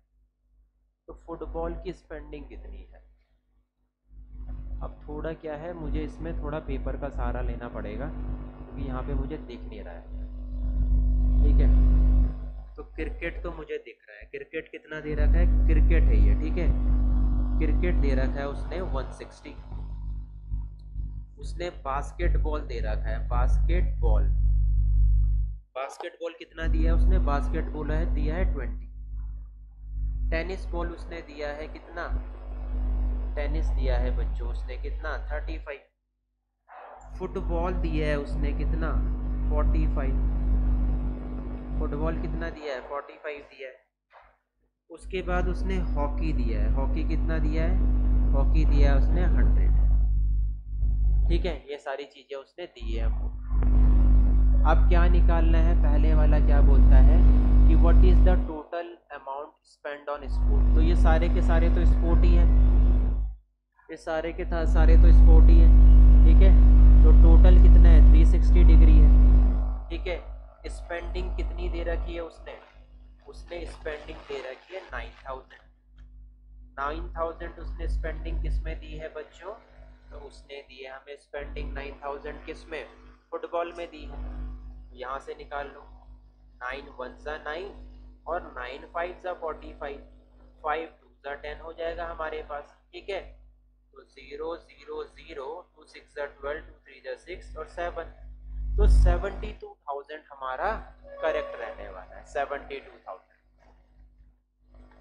तो फुटबॉल की स्पेंडिंग कितनी है? अब थोड़ा क्या है, मुझे इसमें थोड़ा पेपर का सहारा लेना पड़ेगा क्योंकि यहाँ पे मुझे दिख नहीं रहा है। ठीक है, तो क्रिकेट तो मुझे दिख रहा है, क्रिकेट कितना दे रखा है, क्रिकेट है ये, ठीक है, क्रिकेट दे रखा है उसने 160। उसने बास्केटबॉल दे रखा है, बास्केटबॉल, बास्केटबॉल कितना दिया है उसने, बास्केटबॉल है दिया है 20। टेनिस बॉल उसने दिया है कितना, टेनिस दिया है बच्चों उसने कितना 35। फुटबॉल दिया है उसने कितना 45, फुटबॉल कितना दिया है 45 दिया है। उसके बाद उसने हॉकी दिया है, हॉकी कितना दिया है, हॉकी दिया है उसने 100। ठीक है, ये सारी चीजें उसने दी है हमको। अब क्या निकालना है, पहले वाला क्या बोलता है कि what is the total amount spend on sport. तो ये सारे के सारे तो स्पोर्ट ही हैं, ये सारे के सारे तो स्पोर्ट ही हैं। ठीक है, तो टोटल कितना है 360 डिग्री है। ठीक है, स्पेंडिंग कितनी दे रखी है उसने, उसने स्पेंडिंग दे रखी है 9000। 9000 उसने स्पेंडिंग किस में दी है बच्चों, तो उसने दी है हमें स्पेंडिंग 9000 किस में, फुटबॉल में दी है। यहाँ से निकाल लो, 9 1 जा 9 और 9 5 जा 45, 5 2 जा 10 हो जाएगा हमारे पास। ठीक है, तो 0 0 0 2 6 जा 12, 2 3 जा 6 और 7, तो 72,000 हमारा करेक्ट रहने वाला है। 72,000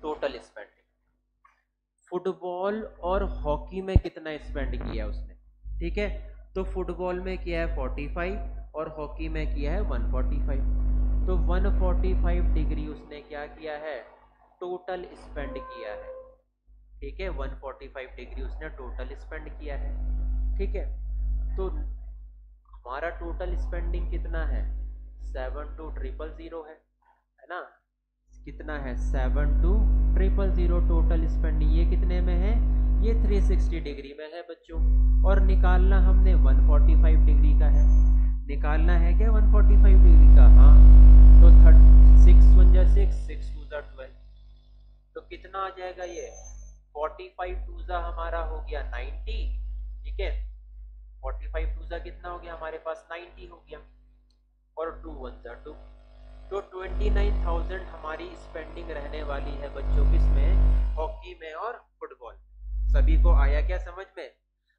टोटल स्पेंडिंग। फुटबॉल और हॉकी में कितना स्पेंड किया उसने, ठीक है, तो फुटबॉल में किया है 45 और हॉकी में किया है 145। तो 145 डिग्री उसने क्या किया है, टोटल स्पेंड किया है। ठीक है, 145 डिग्री उसने टोटल स्पेंड किया है। ठीक है, तो हमारा टोटल स्पेंडिंग कितना है 72,000 है ना, कितना है 72,000 टोटल स्पेंडिंग। ये कितने में है, ये 360 डिग्री में है बच्चों, और निकालना हमने 145 डिग्री का है। निकालना है क्या 145 डिग्री का? हाँ, तो 6 1 जा 6, 6 2 जा 12, तो कितना आ जाएगा ये 45 2 जा हमारा हो गया 90, ठीक है, 45 2 जा कितना हो गया हमारे पास 90 हो गया, और 2 1 जा 2, तो 29,000 हमारी स्पेंडिंग रहने वाली है बच्चों किसमें, हॉकी में और फुटबॉल। सभी को आया क्या समझ में?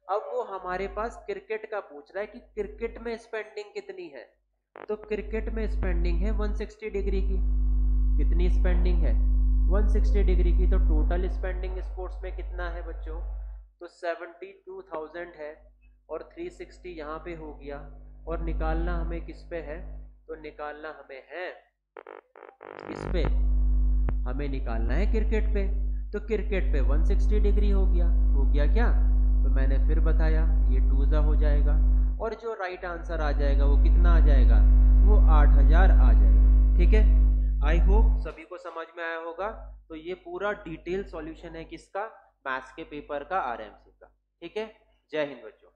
अब वो हमारे पास क्रिकेट का पूछ रहा है कि क्रिकेट में स्पेंडिंग कितनी है, तो क्रिकेट में स्पेंडिंग है 160 डिग्री की। कितनी स्पेंडिंग है? 160 डिग्री की। तो टोटल स्पेंडिंग स्पोर्ट्स में कितना है बच्चों? तो 72,000 है, और 360 यहाँ पे हो गया, और निकालना हमें किस पे है? तो निकालना हमें है किस पे? हमें निकालना है क्रिकेट पे। तो क्रिकेट पे 160 डिग्री हो गया क्या? तो मैंने फिर बताया ये 2 जा हो जाएगा, और जो राइट आंसर आ जाएगा वो कितना आ जाएगा? वो 8,000 आ जाएगा। ठीक है, आई होप सभी को समझ में आया होगा। तो ये पूरा डिटेल सॉल्यूशन है किसका? मैथ्स के पेपर का, आरएमसी का। ठीक है, जय हिंद बच्चों।